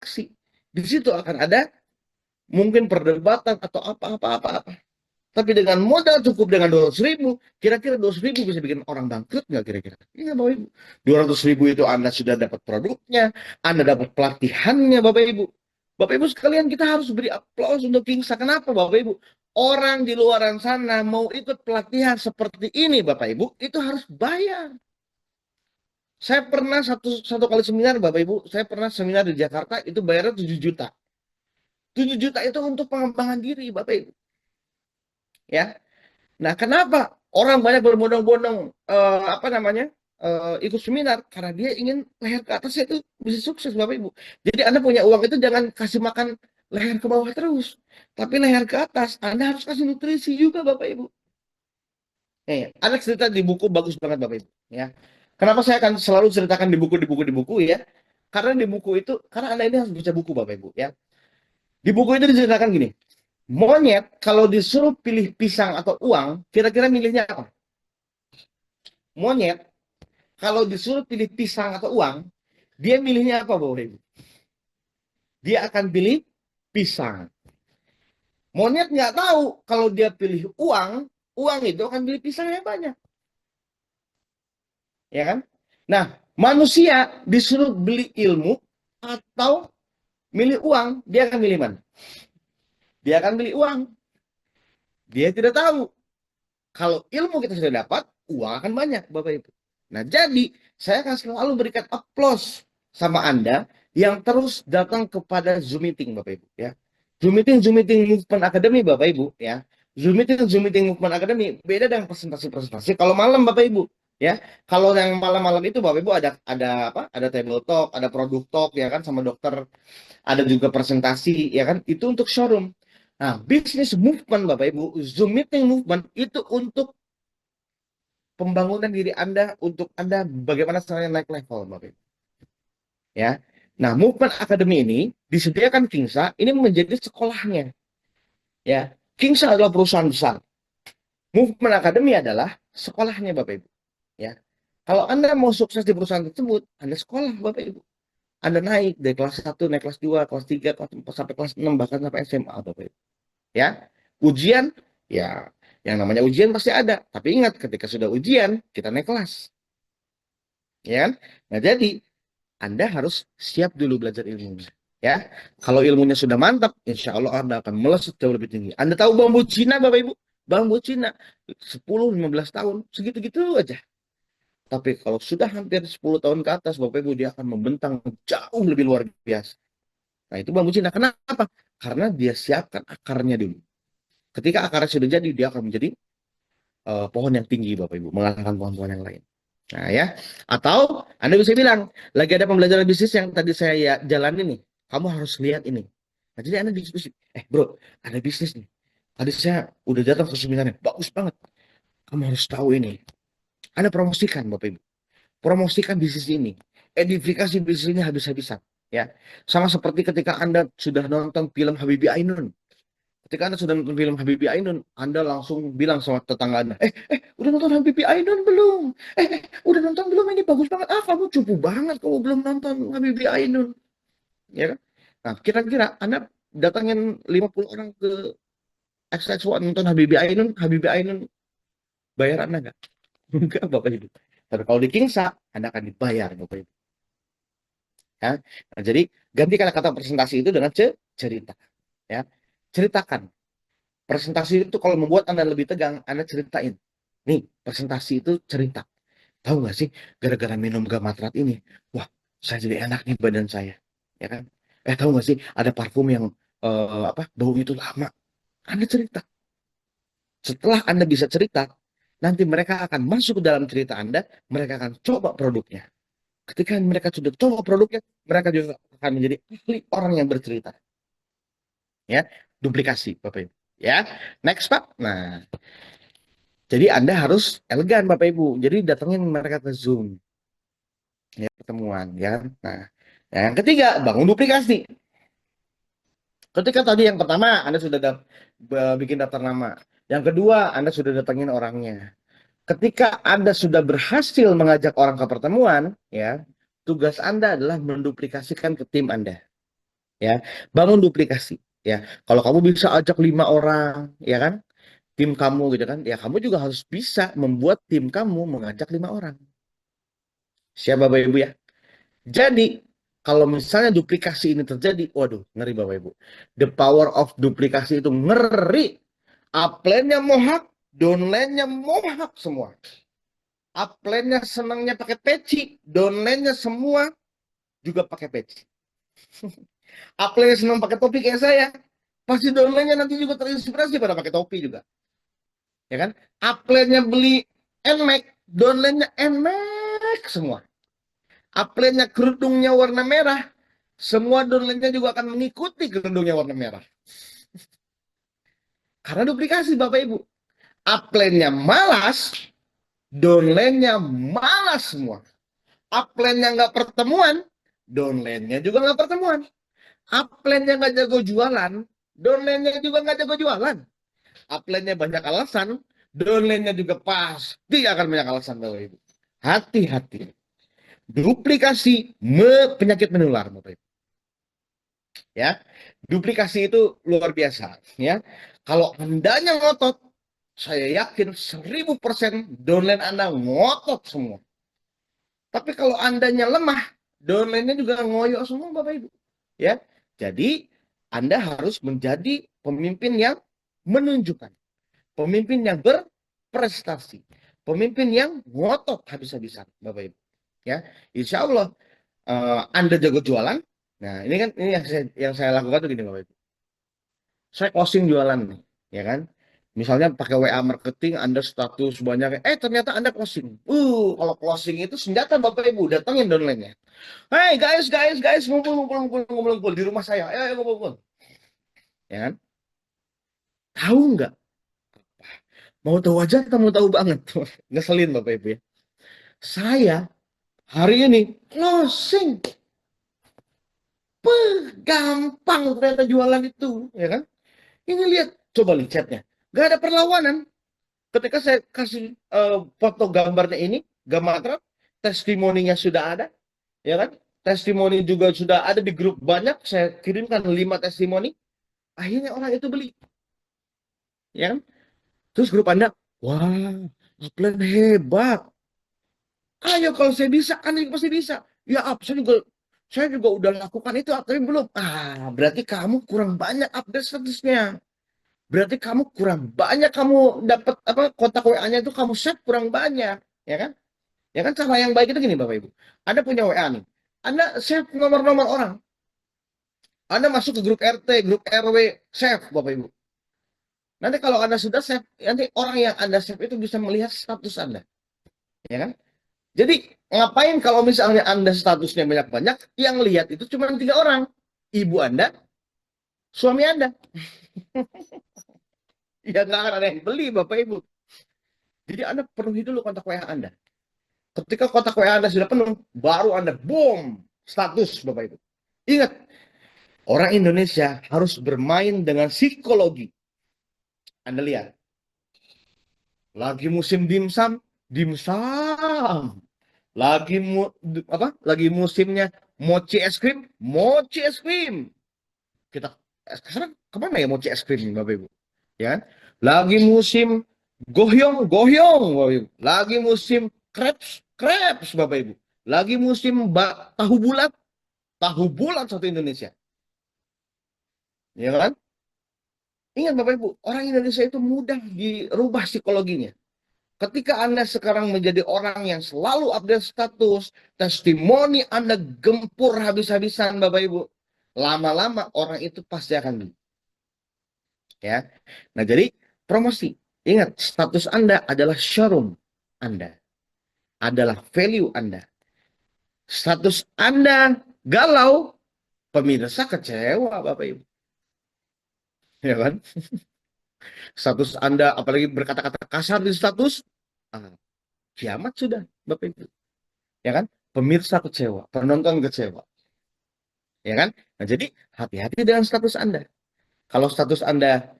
interaksi. Di situ akan ada mungkin perdebatan atau apa-apa. Tapi dengan modal cukup dengan 200.000, kira-kira 200.000 bisa bikin orang bangkrut nggak kira-kira? Iya Bapak Ibu. 200.000 itu Anda sudah dapat produknya, Anda dapat pelatihannya Bapak Ibu. Bapak Ibu sekalian kita harus beri aplaus untuk Kingsa. Kenapa Bapak Ibu? Orang di luar sana mau ikut pelatihan seperti ini Bapak Ibu, itu harus bayar. Saya pernah satu kali seminar Bapak Ibu, saya pernah seminar di Jakarta itu bayarnya 7 juta. 7 juta itu untuk pengembangan diri Bapak Ibu. Ya. Nah, kenapa orang banyak berbondong-bondong apa namanya? Ikut seminar karena dia ingin leher ke atasnya itu bisa sukses Bapak Ibu. Jadi Anda punya uang itu jangan kasih makan leher ke bawah terus, tapi leher ke atas Anda harus kasih nutrisi juga Bapak Ibu. Ada cerita di buku bagus banget Bapak Ibu, ya. Kenapa saya akan selalu ceritakan di buku ya? Karena di buku itu, karena Anda ini harus baca buku Bapak Ibu, ya. Di buku itu diceritakan gini, monyet kalau disuruh pilih pisang atau uang, kira-kira milihnya apa? Monyet kalau disuruh pilih pisang atau uang, dia milihnya apa Bapak Ibu? Dia akan pilih pisang. Monyet nggak tahu kalau dia pilih uang, uang itu akan pilih pisang yang banyak, ya kan? Nah, manusia disuruh beli ilmu atau milih uang, dia akan milih mana? Dia akan milih uang. Dia tidak tahu kalau ilmu kita sudah dapat, uang akan banyak, Bapak Ibu. Nah, jadi saya akan selalu berikan aplaus sama Anda yang terus datang kepada Zoom meeting, Bapak Ibu, ya. Zoom meeting Movement Academy, Bapak Ibu, ya. Zoom meeting Movement Academy beda dengan presentasi-presentasi. Kalau malam, Bapak Ibu, ya. Kalau yang malam-malam itu, Bapak Ibu ada apa? Ada table talk, ada produk talk, ya kan, sama dokter. Ada juga presentasi, ya kan. Itu untuk showroom. Nah, bisnis movement Bapak Ibu, Zoom meeting movement itu untuk pembangunan diri Anda, untuk Anda bagaimana caranya naik level Bapak Ibu. Ya. Nah, Movement Academy ini disediakan Kingsa ini menjadi sekolahnya. Ya. Kingsa adalah perusahaan besar. Movement Academy adalah sekolahnya Bapak Ibu. Ya. Kalau Anda mau sukses di perusahaan tersebut, Anda sekolah Bapak Ibu. Anda naik dari kelas 1, naik kelas 2, kelas 3, kelas 4, sampai kelas 6, bahkan sampai SMA Bapak Ibu. Ya. Ujian, ya yang namanya ujian pasti ada. Tapi ingat, ketika sudah ujian, kita naik kelas. Ya kan? Nah, jadi Anda harus siap dulu belajar ilmunya. Ya, kalau ilmunya sudah mantap, insya Allah Anda akan melesat jauh lebih tinggi. Anda tahu bambu Cina, Bapak Ibu? Bambu Cina 10-15 tahun, segitu-gitu aja. Tapi kalau sudah hampir 10 tahun ke atas, Bapak Ibu, dia akan membentang jauh lebih luar biasa. Nah, itu bambu Cina. Kenapa? Karena dia siapkan akarnya dulu. Ketika akarnya sudah jadi, dia akan menjadi pohon yang tinggi, Bapak Ibu, mengalahkan pohon-pohon yang lain. Nah, ya. Atau Anda bisa bilang, lagi ada pembelajaran bisnis yang tadi saya ya, jalanin nih. Kamu harus lihat ini. Nah, jadi Anda diskusi. Bro, ada bisnis nih. Tadi saya udah datang ke seminarnya. Bagus banget. Kamu harus tahu ini. Anda promosikan, Bapak Ibu. Promosikan bisnis ini. Edifikasi bisnis ini habis-habisan. Ya. Sama seperti ketika Anda sudah nonton film Habibie Ainun. Ketika Anda sudah nonton film Habibie Ainun, Anda langsung bilang sama tetangga Anda, udah nonton Habibie Ainun belum? Udah nonton belum? Ini bagus banget. Kamu cupu banget kamu belum nonton Habibie Ainun. Ya kan? Nah, kira-kira Anda datangin 50 orang ke XX1 nonton Habibie Ainun bayar Anda nggak? Enggak, Bapak Ibu. Tapi kalau di Kingsa, Anda akan dibayar, Bapak Ibu. Ya? Nah, jadi ganti kata-kata presentasi itu dengan cerita. Ya. Ceritakan. Presentasi itu kalau membuat Anda lebih tegang, Anda ceritain. Nih, presentasi itu cerita. Tahu nggak sih, gara-gara minum gamatrat ini, wah, saya jadi enak nih badan saya. Ya kan? Tahu nggak sih, ada parfum yang bau itu lama. Anda cerita. Setelah Anda bisa cerita, nanti mereka akan masuk ke dalam cerita Anda, mereka akan coba produknya. Ketika mereka sudah coba produknya, mereka juga akan menjadi ahli orang yang bercerita. Ya, duplikasi, Bapak Ibu. Ya, next Pak. Nah, jadi Anda harus elegan Bapak Ibu. Jadi datangin mereka ke Zoom, ya, pertemuan ya. Nah, yang ketiga bangun duplikasi. Ketika tadi yang pertama Anda sudah bikin daftar nama. Yang kedua Anda sudah datangin orangnya. Ketika Anda sudah berhasil mengajak orang ke pertemuan, ya, tugas Anda adalah menduplikasikan ke tim Anda. ya. Bangun duplikasi, ya. Kalau kamu bisa ajak 5 orang, ya kan, tim kamu gitu kan, ya kamu juga harus bisa membuat tim kamu mengajak 5 orang. Siap Bapak Ibu ya. Jadi kalau misalnya duplikasi ini terjadi, waduh, ngeri Bapak Ibu. The power of duplikasi itu ngeri. Upline-nya mohak, downline-nya mohak semua. Upline-nya senangnya pakai peci, downline-nya semua juga pakai peci. Upline-nya senang pakai topi kayak saya, pasti downline-nya nanti juga terinspirasi pada pakai topi juga. Ya kan? Upline-nya beli NMAX, downline-nya NMAX semua. Upline-nya kerudungnya warna merah, semua downline-nya juga akan mengikuti kerudungnya warna merah. Karena duplikasi Bapak Ibu. Upline-nya malas, downline-nya malas semua. Upline-nya nggak pertemuan, downline-nya juga nggak pertemuan. Upline-nya nggak jago jualan, downline-nya juga nggak jago jualan. Upline-nya banyak alasan, downline-nya juga pasti akan banyak alasan Bapak Ibu. Hati-hati. Duplikasi penyakit menular Bapak Ibu. Ya, duplikasi itu luar biasa. Ya, kalau andanya ngotot, saya yakin 1000% downline Anda ngotot semua. Tapi kalau andanya lemah, downline-nya juga ngoyo semua Bapak Ibu. Ya, jadi Anda harus menjadi pemimpin yang menunjukkan, pemimpin yang berprestasi, pemimpin yang ngotot habis-habisan Bapak Ibu. Ya, insya Allah Anda jago jualan. Nah, ini kan ini yang saya lakukan tuh gini Bapak Ibu. Saya closing jualan nih, ya kan? Misalnya pakai WA marketing, Anda status banyak, ternyata Anda closing. Kalau closing itu senjata Bapak Ibu, datangin downline-nya. Hey guys, guys, guys, ngumpul, ngumpul, ngumpul, ngumpul, ngumpul di rumah saya. Ayo, ayo ngumpul, ngumpul. Ya kan? Tahu nggak? Mau tahu aja, atau mau tahu banget. Ngeselin Bapak Ibu ya. Saya hari ini closing. Gampang ternyata jualan itu, ya kan? Ini lihat, coba lihat chatnya. Gak ada perlawanan. Ketika saya kasih foto gambarnya ini, gambar testimoninya sudah ada, ya kan? Testimoni juga sudah ada di grup banyak. Saya kirimkan 5 testimoni. Akhirnya orang itu beli, ya kan? Terus grup Anda, wah, upline hebat. Ayo kalau saya bisa, Anda pasti bisa. Ya, saya juga udah lakukan itu, tapi belum. Berarti kamu kurang banyak update statusnya. Berarti kamu kurang banyak kamu dapat apa kontak WA-nya itu kamu set kurang banyak, ya kan? Ya kan cara yang baik itu gini Bapak Ibu. Anda punya WA nih. Anda save nomor-nomor orang. Anda masuk ke grup RT, grup RW, save Bapak Ibu. Nanti kalau Anda sudah save, nanti orang yang Anda save itu bisa melihat status Anda, ya kan? Jadi ngapain kalau misalnya Anda statusnya banyak-banyak, yang lihat itu cuma 3 orang. Ibu Anda, suami Anda. Ya nggak akan ada yang beli Bapak Ibu. Jadi Anda penuhi dulu kontak WA Anda. Ketika kontak WA Anda sudah penuh, baru Anda boom status Bapak Ibu. Ingat, orang Indonesia harus bermain dengan psikologi. Anda lihat, lagi musim dimsum, dimsum. Lagi Lagi musimnya mochi es krim, mochi es krim. Kita sekarang kemana ya mochi es krim Bapak Ibu? Ya kan? Lagi musim gohyong, gohyong Bapak Ibu. Lagi musim crepes, crepes Bapak Ibu. Lagi musim tahu bulat satu Indonesia. Ya kan? Ingat Bapak Ibu, orang Indonesia itu mudah dirubah psikologinya. Ketika Anda sekarang menjadi orang yang selalu update status, testimoni Anda gempur habis-habisan Bapak Ibu. Lama-lama orang itu pasti akan beli. Ya. Nah, jadi promosi. Ingat, status Anda adalah showroom Anda. Adalah value Anda. Status Anda galau, pemirsa kecewa Bapak Ibu. Ya kan? Status Anda apalagi berkata-kata kasar di status, kiamat sudah Bapak Ibu. Ya kan? Pemirsa kecewa, penonton kecewa. Ya kan? Nah, jadi hati-hati dengan status Anda. Kalau status Anda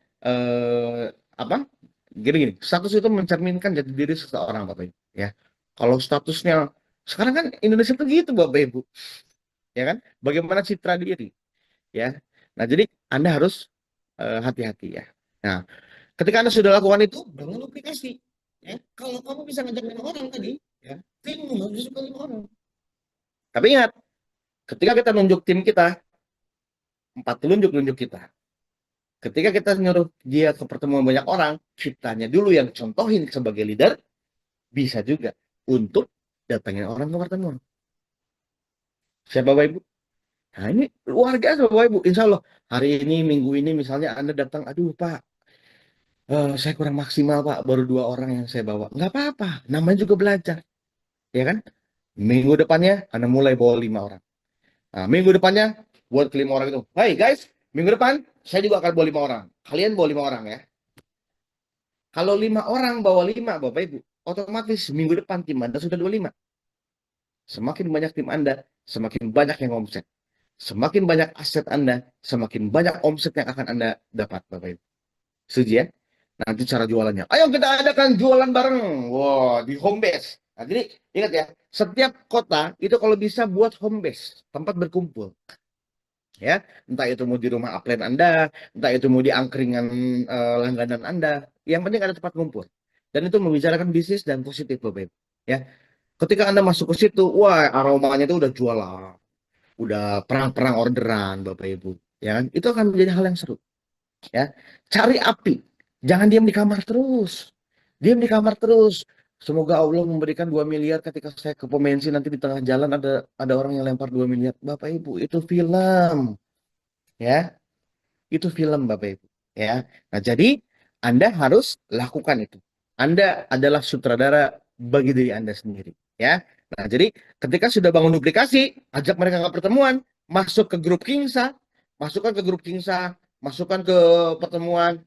apa? Gini-gini, status itu mencerminkan jati diri seseorang, Bapak Ibu, ya. Kalau statusnya sekarang kan Indonesia begitu, Bapak Ibu. Ya kan? Bagaimana citra diri? ya. Nah, jadi Anda harus hati-hati ya. Nah, ketika Anda sudah lakukan itu, bangun aplikasi. Ya, kalau kamu bisa ngajak 5 orang tadi, ya, timmu harus suka 5 orang. Tapi ingat, ketika kita nunjuk tim kita, 4 telunjuk kita. Ketika kita nyuruh dia ke pertemuan banyak orang, kitanya dulu yang contohin sebagai leader, bisa juga untuk datangin orang ke pertemuan. Siapa Bapak Ibu? Nah, ini luar biasa Bapak Ibu. Insya Allah, hari ini, minggu ini misalnya Anda datang, aduh Pak, saya kurang maksimal Pak, baru 2 orang yang saya bawa. Nggak apa-apa, namanya juga belajar. Ya kan? Minggu depannya, Anda mulai bawa 5 orang. Nah, minggu depannya, buat ke 5 orang itu. Hai guys, minggu depan, saya juga akan bawa 5 orang. Kalian bawa 5 orang ya. Kalau 5 orang bawa 5, Bapak Ibu, otomatis minggu depan tim Anda sudah 25. Semakin banyak tim Anda, semakin banyak yang omset. Semakin banyak aset Anda, semakin banyak omset yang akan Anda dapat, Bapak Ibu. Setuju ya? Nanti cara jualannya. Ayo kita adakan jualan bareng. Wow, di home base. Nah, jadi ingat ya, setiap kota itu kalau bisa buat home base, tempat berkumpul. Ya, entah itu mau di rumah upline Anda, entah itu mau di angkringan langganan Anda, yang penting ada tempat kumpul. Dan itu membicarakan bisnis dan positif, Bapak Ibu. Ya, ketika Anda masuk ke situ, wah aromanya itu udah jualan, udah perang-perang orderan, Bapak Ibu. Ya kan? Itu akan menjadi hal yang seru. Ya, cari api, jangan diam di kamar terus. Diam di kamar terus. Semoga Allah memberikan 2 miliar ketika saya ke pom bensin nanti di tengah jalan ada orang yang lempar 2 miliar. Bapak Ibu, itu film. Ya, itu film Bapak Ibu. Ya. Nah, jadi Anda harus lakukan itu. Anda adalah sutradara bagi diri Anda sendiri. Ya. Nah, jadi ketika sudah bangun duplikasi, ajak mereka ke pertemuan, masuk ke grup Kingsa, masukkan ke grup Kingsa, masukkan ke pertemuan,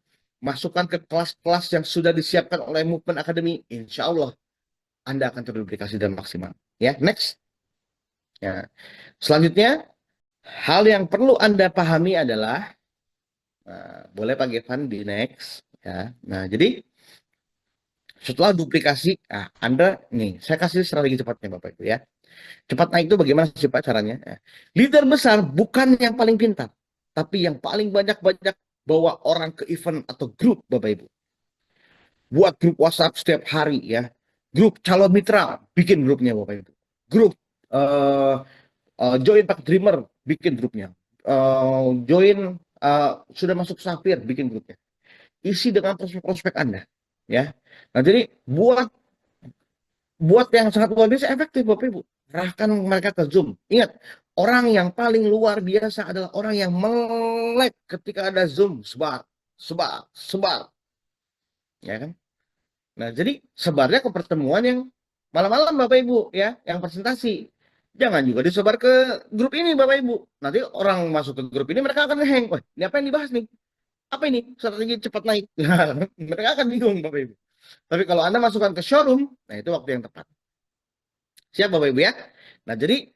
masukkan ke kelas-kelas yang sudah disiapkan oleh Movement Academy. Insya Allah Anda akan terduplikasi dan maksimal. Ya, next. Ya. Selanjutnya, hal yang perlu Anda pahami adalah boleh Pak Gevan di next ya. Nah, jadi setelah duplikasi, Anda nih, saya kasih strategi cepatnya Bapak Ibu ya. Cepat naik itu bagaimana sih Pak caranya? Ya. Leader besar bukan yang paling pintar, tapi yang paling banyak-banyak bawa orang ke event atau grup Bapak Ibu. Buat grup WhatsApp setiap hari ya. Grup calon mitra, bikin grupnya Bapak Ibu. Grup join Pak Dreamer, bikin grupnya. Join sudah masuk Safir, bikin grupnya. Isi dengan prospek-prospek Anda ya. Nah, jadi buat yang sangat luar biasa efektif Bapak Ibu. Arahkan mereka ke Zoom. Ingat, orang yang paling luar biasa adalah orang yang melek ketika ada Zoom, sebar, sebar, sebar, ya kan? Nah, jadi sebarnya ke pertemuan yang malam-malam Bapak Ibu ya, yang presentasi. Jangan juga disebar ke grup ini Bapak Ibu. Nanti orang masuk ke grup ini mereka akan ngeheng. Wah, ini apa yang dibahas nih? Apa ini? Strategi cepat naik. Mereka akan bingung Bapak Ibu. Tapi kalau Anda masukkan ke showroom, nah itu waktu yang tepat. Siap Bapak Ibu ya? Nah, jadi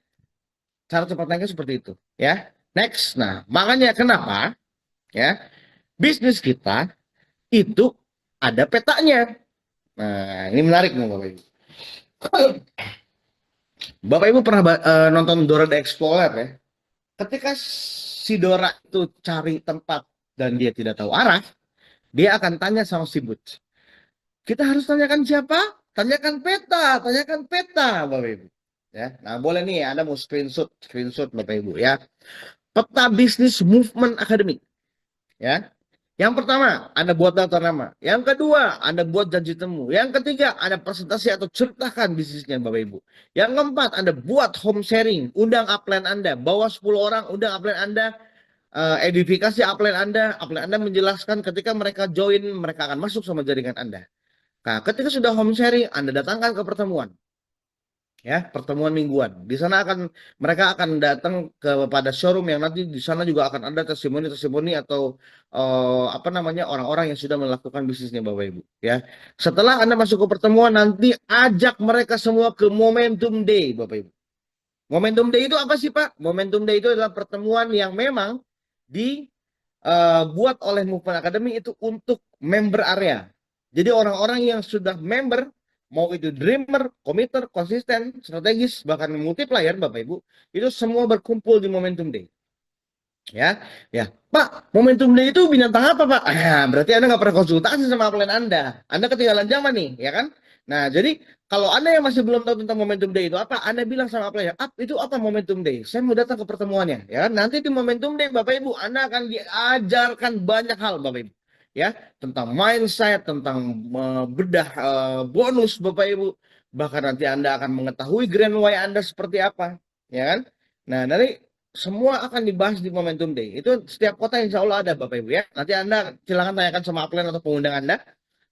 cara cepat naiknya seperti itu ya. Next. Nah, makanya kenapa ya? Bisnis kita itu ada petanya. Nah, ini menarik nih Bapak Ibu. Bapak Ibu pernah nonton Dora the Explorer ya? Ketika si Dora itu cari tempat dan dia tidak tahu arah, dia akan tanya sama si Butch. Kita harus tanyakan siapa? Tanyakan peta, Bapak Ibu. Ya, nah boleh nih, Anda mau screenshot Bapak Ibu ya. Peta bisnis movement akademik. Ya, yang pertama, Anda buat daftar nama. Yang kedua, Anda buat janji temu. Yang ketiga, Anda presentasi atau ceritakan bisnisnya Bapak Ibu. Yang keempat, Anda buat home sharing. Undang upline Anda. Bawa 10 orang, undang upline Anda. Edifikasi upline Anda menjelaskan ketika mereka join, mereka akan masuk sama jaringan Anda. Nah, ketika sudah home sharing, Anda datangkan ke pertemuan. Ya, pertemuan mingguan. Di sana mereka akan datang kepada showroom yang nanti di sana juga akan ada testimoni atau apa namanya orang-orang yang sudah melakukan bisnisnya Bapak Ibu, ya. Setelah Anda masuk ke pertemuan nanti ajak mereka semua ke Momentum Day, Bapak Ibu. Momentum Day itu apa sih, Pak? Momentum Day itu adalah pertemuan yang memang dibuat oleh Movement Academy itu untuk member area. Jadi orang-orang yang sudah member, mau itu dreamer, committer, konsisten, strategis, bahkan multiplier Bapak Ibu, itu semua berkumpul di Momentum Day. Ya, ya. Pak, momentum day itu binatang apa, Pak? Ah, berarti Anda nggak pernah konsultasi sama upline Anda. Anda ketinggalan zaman nih, ya kan? Nah, jadi kalau Anda yang masih belum tahu tentang momentum day itu apa, Anda bilang sama upline, itu apa momentum day? Saya mau datang ke pertemuannya, ya kan? Nanti di momentum day, Bapak Ibu, Anda akan diajarkan banyak hal, Bapak Ibu. Ya, tentang mindset, tentang bedah bonus, Bapak Ibu. Bahkan nanti Anda akan mengetahui grand why Anda seperti apa, ya kan? Nah, nanti semua akan dibahas di Momentum Day. Itu setiap kota insya Allah ada Bapak Ibu ya. Nanti Anda silakan tanyakan sama upline atau pengundang Anda.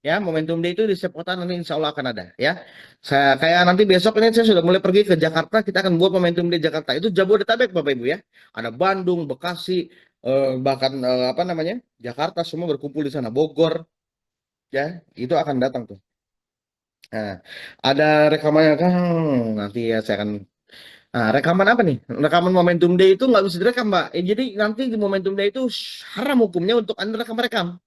Ya, Momentum Day itu di setiap kota nanti insya Allah akan ada. Ya, saya kayak nanti besok ini saya sudah mulai pergi ke Jakarta. Kita akan buat Momentum Day Jakarta. Itu Jabodetabek Bapak Ibu ya. Ada Bandung, Bekasi, bahkan apa namanya Jakarta semua berkumpul di sana. Bogor, ya, itu akan datang tuh. Nah, ada rekamannya kan nanti ya saya akan. Nah, rekaman apa nih? Rekaman Momentum Day itu nggak bisa direkam, Mbak. Jadi nanti di Momentum Day itu haram hukumnya untuk Anda rekam-rekam.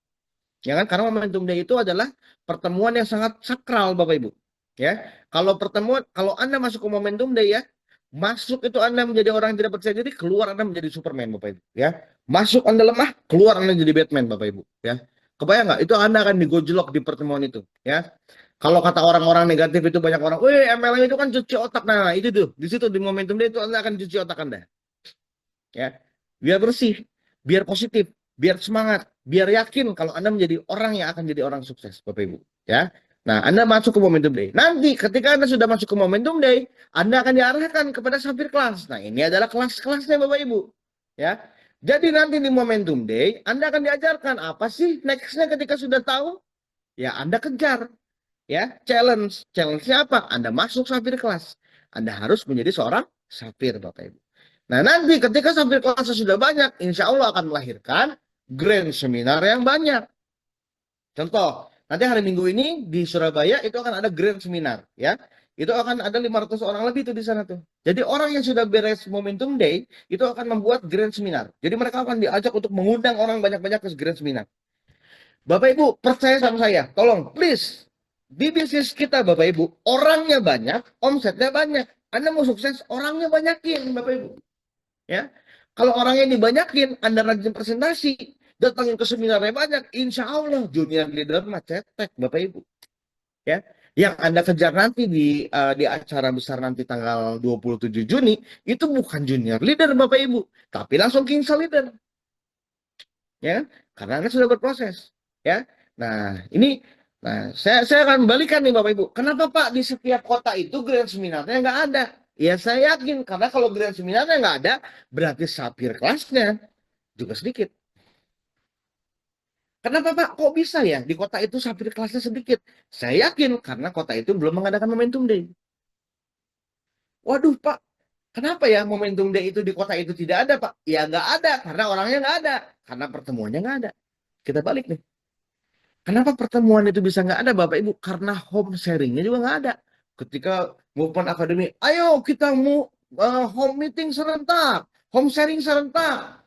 Ya kan? Karena Momentum Day itu adalah pertemuan yang sangat sakral, Bapak Ibu. Ya. Kalau Anda masuk ke Momentum Day ya, masuk itu Anda menjadi orang yang tidak percaya diri, keluar Anda menjadi Superman, Bapak Ibu. Ya. Masuk Anda lemah, keluar Anda jadi Batman, Bapak Ibu. Ya. Kebayang nggak? Itu Anda akan digojlok di pertemuan itu. Ya. Kalau kata orang-orang negatif itu banyak orang, wih MLM itu kan cuci otak. Nah, itu tuh, di situ di Momentum Day itu Anda akan cuci otak Anda. Ya. Biar bersih, biar positif, biar semangat, biar yakin kalau Anda menjadi orang yang akan jadi orang sukses, Bapak Ibu. Ya. Nah, Anda masuk ke Momentum Day. Nanti ketika Anda sudah masuk ke Momentum Day, Anda akan diarahkan kepada Safir Kelas. Nah, ini adalah kelas-kelasnya Bapak Ibu. Ya. Jadi nanti di Momentum Day, Anda akan diajarkan apa sih nextnya ketika sudah tahu? Ya, Anda kejar. Ya, challenge-nya apa? Anda masuk Safir Kelas. Anda harus menjadi seorang Safir, Bapak Ibu. Nah, nanti ketika Safir kelasnya sudah banyak, insya Allah akan melahirkan grand seminar yang banyak. Contoh, nanti hari Minggu ini di Surabaya itu akan ada grand seminar, ya. Itu akan ada 500 orang lebih tuh di sana tuh. Jadi orang yang sudah beres Momentum Day itu akan membuat grand seminar. Jadi mereka akan diajak untuk mengundang orang banyak-banyak ke grand seminar. Bapak Ibu, percaya sama saya. Tolong, please. Di bisnis kita, Bapak Ibu, orangnya banyak, omsetnya banyak. Anda mau sukses, orangnya banyakin, Bapak Ibu. Ya, kalau orangnya dibanyakin, Anda rajin presentasi, datangin ke seminarnya banyak, insya Allah junior leader mah cetek, Bapak Ibu. Ya, yang Anda kejar nanti di acara besar nanti tanggal 27 Juni, itu bukan junior leader, Bapak Ibu, tapi langsung king leader. Ya, karena Anda sudah berproses. Ya, nah ini, nah saya akan balikan nih Bapak Ibu. Kenapa Pak di setiap kota itu grand seminarnya nggak ada? Ya saya yakin karena kalau grand seminarnya nggak ada, berarti sapir kelasnya juga sedikit. Kenapa Pak? Kok bisa ya di kota itu sapir kelasnya sedikit? Saya yakin karena kota itu belum mengadakan momentum day. Waduh Pak, kenapa ya momentum day itu di kota itu tidak ada Pak? Ya nggak ada karena orangnya nggak ada, karena pertemuannya nggak ada. Kita balik nih. Kenapa pertemuan itu bisa nggak ada Bapak Ibu? Karena home sharingnya juga nggak ada. Ketika Movement Academy, ayo kita mau home meeting serentak, home sharing serentak.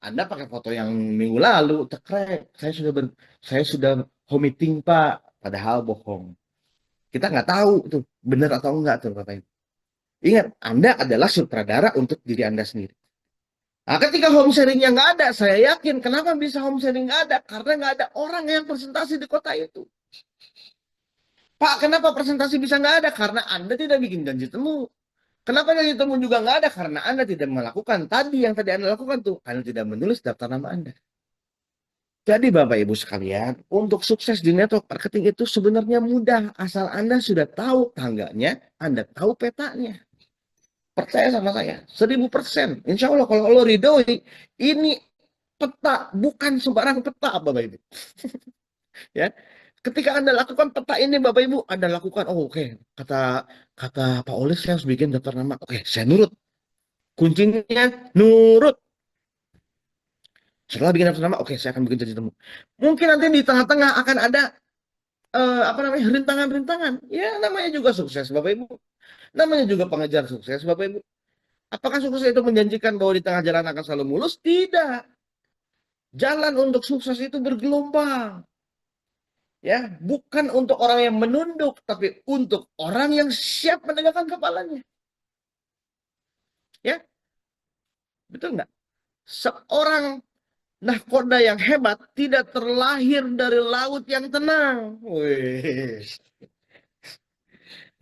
Anda pakai foto yang minggu lalu, cekrek. Saya sudah home meeting Pak, padahal bohong. Kita nggak tahu tuh benar atau enggak tuh Bapak Ibu. Ingat, Anda adalah sutradara untuk diri Anda sendiri. Nah, ketika home sharingnya nggak ada, saya yakin kenapa bisa home sharing nggak ada? Karena nggak ada orang yang presentasi di kota itu. Pak, kenapa presentasi bisa nggak ada? Karena Anda tidak bikin janji temu. Kenapa janji temu juga nggak ada? Karena Anda tidak melakukan tadi yang tadi Anda lakukan tuh. Anda tidak menulis daftar nama Anda. Jadi Bapak Ibu sekalian, untuk sukses di network marketing itu sebenarnya mudah. Asal Anda sudah tahu tangganya, Anda tahu petanya. Percaya sama saya, 1000%. Insya Allah kalau Allah ridhoi, ini peta, bukan sembarang peta Bapak Ibu. Ya, ketika Anda lakukan peta ini Bapak Ibu, Anda lakukan, oh oke, kata kata Pak Olis saya harus bikin daftar nama. Oke, saya nurut. Kuncinya nurut. Setelah bikin daftar nama, oke, saya akan bikin janji temu. Mungkin nanti di tengah-tengah akan ada apa namanya rintangan-rintangan. Ya, namanya juga sukses Bapak Ibu. Namanya juga pengejar sukses Bapak Ibu. Apakah sukses itu menjanjikan bahwa di tengah jalan akan selalu mulus? Tidak. Jalan untuk sukses itu bergelombang. Ya, bukan untuk orang yang menunduk, tapi untuk orang yang siap menegakkan kepalanya. Ya, betul nggak? Seorang nahkoda yang hebat tidak terlahir dari laut yang tenang. Wih.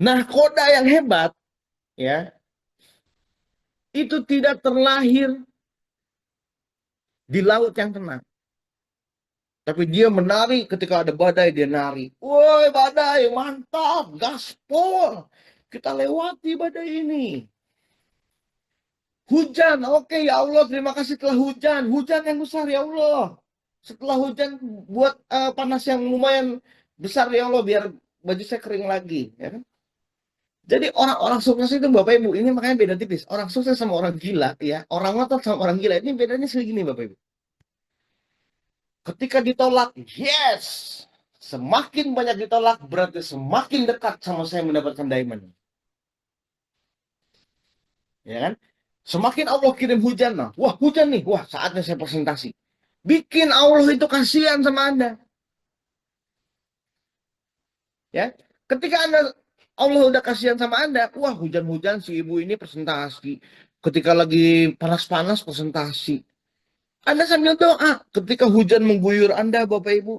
Nahkoda yang hebat, ya, itu tidak terlahir di laut yang tenang. Tapi dia menari ketika ada badai, dia nari. Woi badai, mantap, gaspol. Kita lewati badai ini. Hujan, oke ya Allah, terima kasih telah hujan. Hujan yang besar ya Allah. Setelah hujan buat panas yang lumayan besar ya Allah, biar baju saya kering lagi. Ya kan? Jadi orang-orang sukses itu Bapak Ibu, ini makanya beda tipis. Orang sukses sama orang gila, ya. Orang ngotot sama orang gila, ini bedanya segini Bapak Ibu. Ketika ditolak, yes. Semakin banyak ditolak, berarti semakin dekat sama saya mendapatkan diamond. Ya kan? Semakin Allah kirim hujan, nah, wah hujan nih, wah saatnya saya presentasi. Bikin Allah itu kasihan sama Anda. Ya, ketika Allah udah kasihan sama Anda, wah hujan-hujan si ibu ini presentasi. Ketika lagi panas-panas presentasi. Anda sambil doa, ketika hujan mengguyur Anda, Bapak Ibu,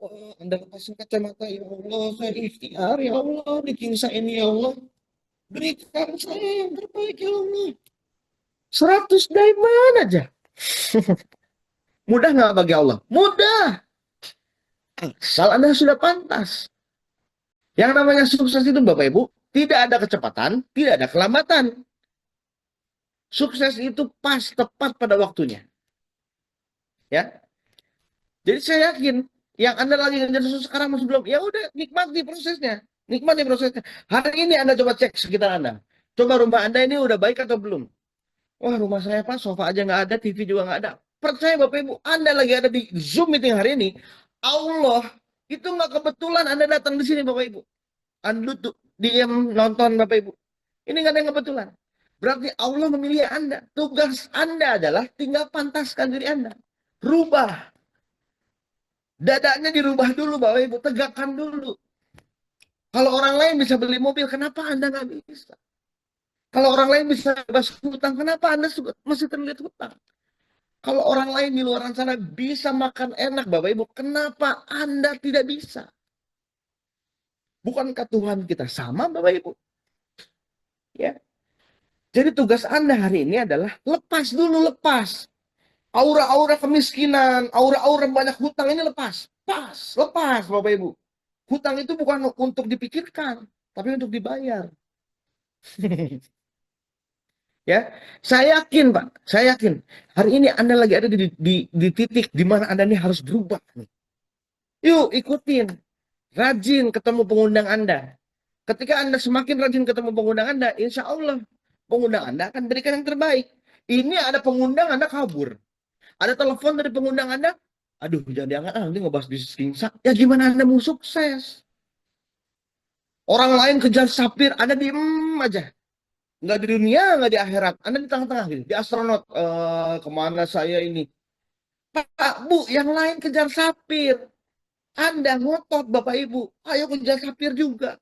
wah, Anda lepasin kacamata, ya Allah, saya ikhtiar, ya Allah, di kisah ini, ya Allah, berikan saya yang terbaik, ya Allah. 100 diamond aja. Mudah nggak bagi Allah? Mudah. Asal Anda sudah pantas. Yang namanya sukses itu, Bapak Ibu, tidak ada kecepatan, tidak ada kelambatan. Sukses itu pas, tepat pada waktunya. Ya, jadi saya yakin yang Anda lagi ngejar sesuatu sekarang masih belum, ya udah nikmati prosesnya. Nikmati prosesnya. Hari ini Anda coba cek sekitar Anda. Coba rumah Anda ini udah baik atau belum? Wah, rumah saya Pak, sofa aja nggak ada, TV juga nggak ada. Percaya Bapak Ibu, Anda lagi ada di Zoom meeting hari ini, Allah itu nggak kebetulan Anda datang di sini Bapak Ibu. Anda tuh diam nonton Bapak Ibu. Ini nggak ada yang kebetulan. Berarti Allah memilih Anda. Tugas Anda adalah tinggal pantaskan diri Anda. Rubah. Dadanya dirubah dulu Bapak Ibu. Tegakkan dulu. Kalau orang lain bisa beli mobil, kenapa Anda nggak bisa? Kalau orang lain bisa bebas hutang, kenapa Anda masih terlilit hutang? Kalau orang lain di luar sana bisa makan enak Bapak Ibu, kenapa Anda tidak bisa? Bukankah Tuhan kita sama Bapak Ibu? Ya. Jadi tugas Anda hari ini adalah lepas dulu, lepas. Aura-aura kemiskinan, aura-aura banyak hutang ini lepas. Lepas Bapak Ibu. Hutang itu bukan untuk dipikirkan, tapi untuk dibayar. Ya, saya yakin Pak, saya yakin hari ini Anda lagi ada di titik di mana Anda ini harus berubah. Yuk ikutin, rajin ketemu pengundang Anda. Ketika Anda semakin rajin ketemu pengundang Anda, insya Allah pengundang Anda akan berikan yang terbaik. Ini ada pengundang Anda kabur. Ada telepon dari pengundang Anda, aduh jangan diangkat, nanti ngebahas bisnis Kingsa. Ya gimana Anda mau sukses? Orang lain kejar sapir, Anda diem aja. Nggak di dunia, nggak di akhirat. Anda di tengah-tengah gitu, di astronot. Kemana saya ini? Pak, Bu, yang lain kejar sapir. Anda ngotot, Bapak Ibu. Ayo kejar sapir juga.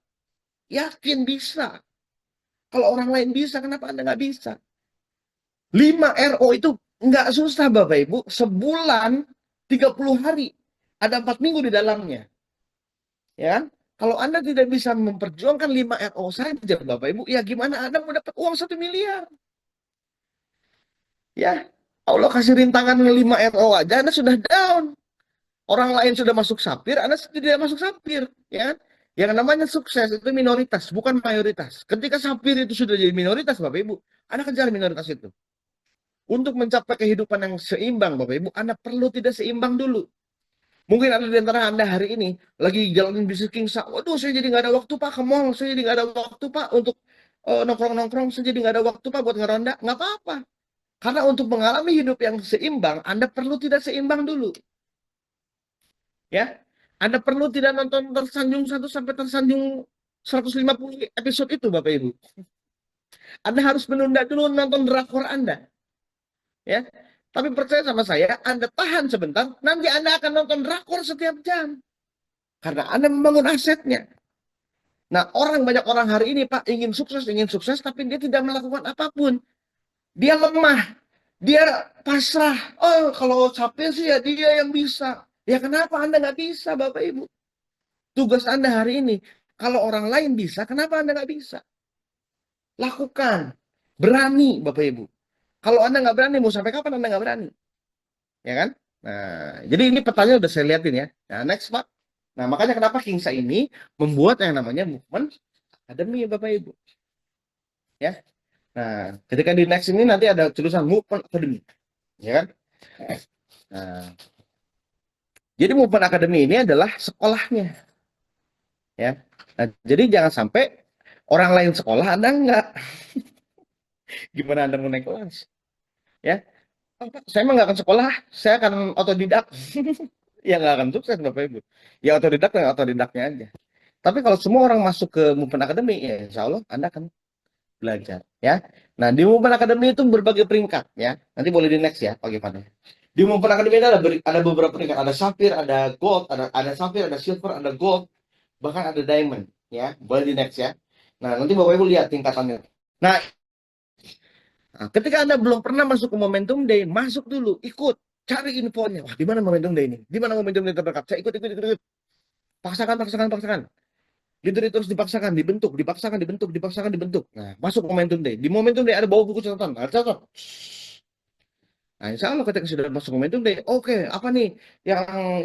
Yakin bisa. Kalau orang lain bisa, kenapa Anda nggak bisa? 5 RO itu nggak susah, Bapak Ibu. Sebulan, 30 hari. Ada 4 minggu di dalamnya. Ya kan? Kalau Anda tidak bisa memperjuangkan 5 RO saja, Bapak Ibu, ya gimana Anda mau dapat uang 1 miliar? Ya, Allah kasih rintangan 5 RO aja, Anda sudah down. Orang lain sudah masuk sapir, Anda tidak masuk sapir. Ya kan? Yang namanya sukses itu minoritas, bukan mayoritas. Ketika sapir itu sudah jadi minoritas, Bapak Ibu, Anda kejar minoritas itu. Untuk mencapai kehidupan yang seimbang, Bapak Ibu, Anda perlu tidak seimbang dulu. Mungkin ada di antara Anda hari ini lagi jalanin bisnis Kingsa. Waduh, saya jadi nggak ada waktu Pak ke mall. Saya jadi nggak ada waktu Pak untuk nongkrong-nongkrong. Saya jadi nggak ada waktu Pak buat ngeronda. Nggak apa-apa. Karena untuk mengalami hidup yang seimbang, Anda perlu tidak seimbang dulu. Ya, Anda perlu tidak nonton tersanjung 1 sampai tersanjung 150 episode itu, Bapak Ibu. Anda harus menunda dulu nonton drakor Anda. Ya, tapi percaya sama saya, Anda tahan sebentar, nanti Anda akan nonton drakor setiap jam. Karena Anda membangun asetnya. Nah, banyak orang hari ini, Pak, ingin sukses, tapi dia tidak melakukan apapun. Dia lemah. Dia pasrah. Oh, kalau Sapir sih ya dia yang bisa. Ya kenapa Anda nggak bisa, Bapak Ibu? Tugas Anda hari ini, kalau orang lain bisa, kenapa Anda nggak bisa? Lakukan. Berani, Bapak Ibu. Kalau Anda nggak berani, mau sampai kapan Anda nggak berani? Ya kan? Nah, jadi ini petanya udah saya liatin ya. Nah, next, Pak. Nah, makanya kenapa Kingsa ini membuat yang namanya movement academy, Bapak Ibu. Ya. Nah, ketika di next ini nanti ada tulisan movement academy. Ya kan? Nah, jadi movement academy ini adalah sekolahnya. Ya. Nah, jadi jangan sampai orang lain sekolah, Anda enggak. Gimana Anda mau naik kelas? Ya. "Oh, Pak, saya mah nggak akan sekolah, saya akan otodidak." Ya nggak akan sukses, Bapak Ibu. Ya otodidak dan otodidaknya aja. Tapi kalau semua orang masuk ke Movement Academy, ya insya Allah Anda akan belajar. Ya. Nah, di Movement Academy itu berbagai peringkat. Ya. Nanti boleh di next ya, bagaimana. Di Movement Academy ada beberapa peringkat. Ada Sapphire, ada Gold, ada Sapphire, ada Silver, ada Gold, bahkan ada Diamond. Ya. Boleh di next ya. Nah, nanti Bapak Ibu lihat tingkatannya. Nah, ketika Anda belum pernah masuk ke Momentum Day, masuk dulu, ikut, cari infonya. Wah, di mana Momentum Day ini? Di mana Momentum Day terdekat? Saya ikut. Paksakan. Leader itu harus dipaksakan, dibentuk. Nah, masuk Momentum Day. Di Momentum Day ada bawa buku catatan. Ada catatan. Nah, insya Allah ketika sudah masuk Momentum Day, oke, apa nih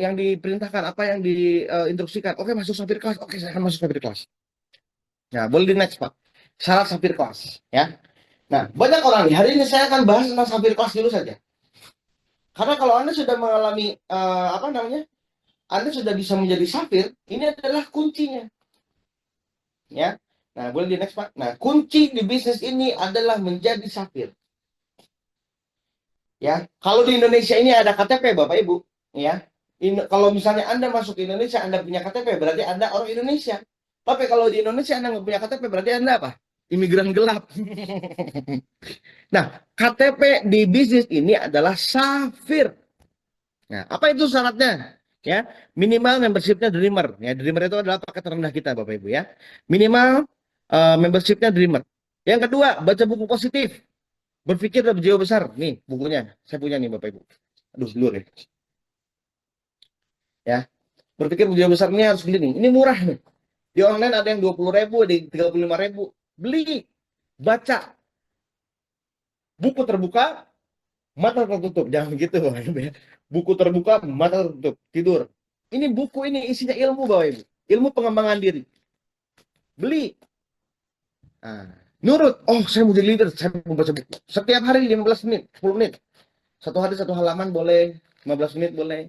yang diperintahkan, apa yang diinstruksikan? Oke, masuk Sapphire kelas. Oke, saya akan masuk Sapphire kelas. Nah, boleh di next, Pak. Syarat Sapphire kelas, ya. Nah, banyak orang nih. Hari ini saya akan bahas tentang Sapphire kelas dulu saja. Karena kalau Anda sudah mengalami apa namanya? Anda sudah bisa menjadi Sapphire, ini adalah kuncinya, ya. Nah, boleh di next, Pak. Nah, kunci di bisnis ini adalah menjadi Sapphire. Ya, kalau di Indonesia ini ada KTP, Bapak Ibu, ya. Kalau misalnya Anda masuk ke Indonesia, Anda punya KTP, berarti Anda orang Indonesia. Tapi kalau di Indonesia Anda nggak punya KTP, berarti Anda apa? Imigran gelap. Nah, KTP di bisnis ini adalah Sapphire. Nah, apa itu syaratnya? Ya, minimal membershipnya Dreamer. Ya, Dreamer itu adalah paket terendah kita, Bapak Ibu ya. Minimal membershipnya Dreamer. Yang kedua, baca buku positif. Berpikir lebih jauh besar. Nih, bukunya. Saya punya nih, Bapak Ibu. Aduh, blur ya. Ya, berpikir lebih jauh besar ini harus beli nih. Ini murah nih. Di online ada yang 20.000, ada yang 35.000. Beli, baca. Buku terbuka, mata tertutup. Jangan begitu, Bapak Ibu ya. Buku terbuka, mata tertutup. Tidur. Ini buku ini isinya ilmu, Bapak Ibu. Ilmu pengembangan diri. Beli. Nah, nurut. Oh, saya mau jadi leader. Saya mau baca buku. Setiap hari 15 menit, 10 menit. Satu hari satu halaman boleh. 15 menit boleh.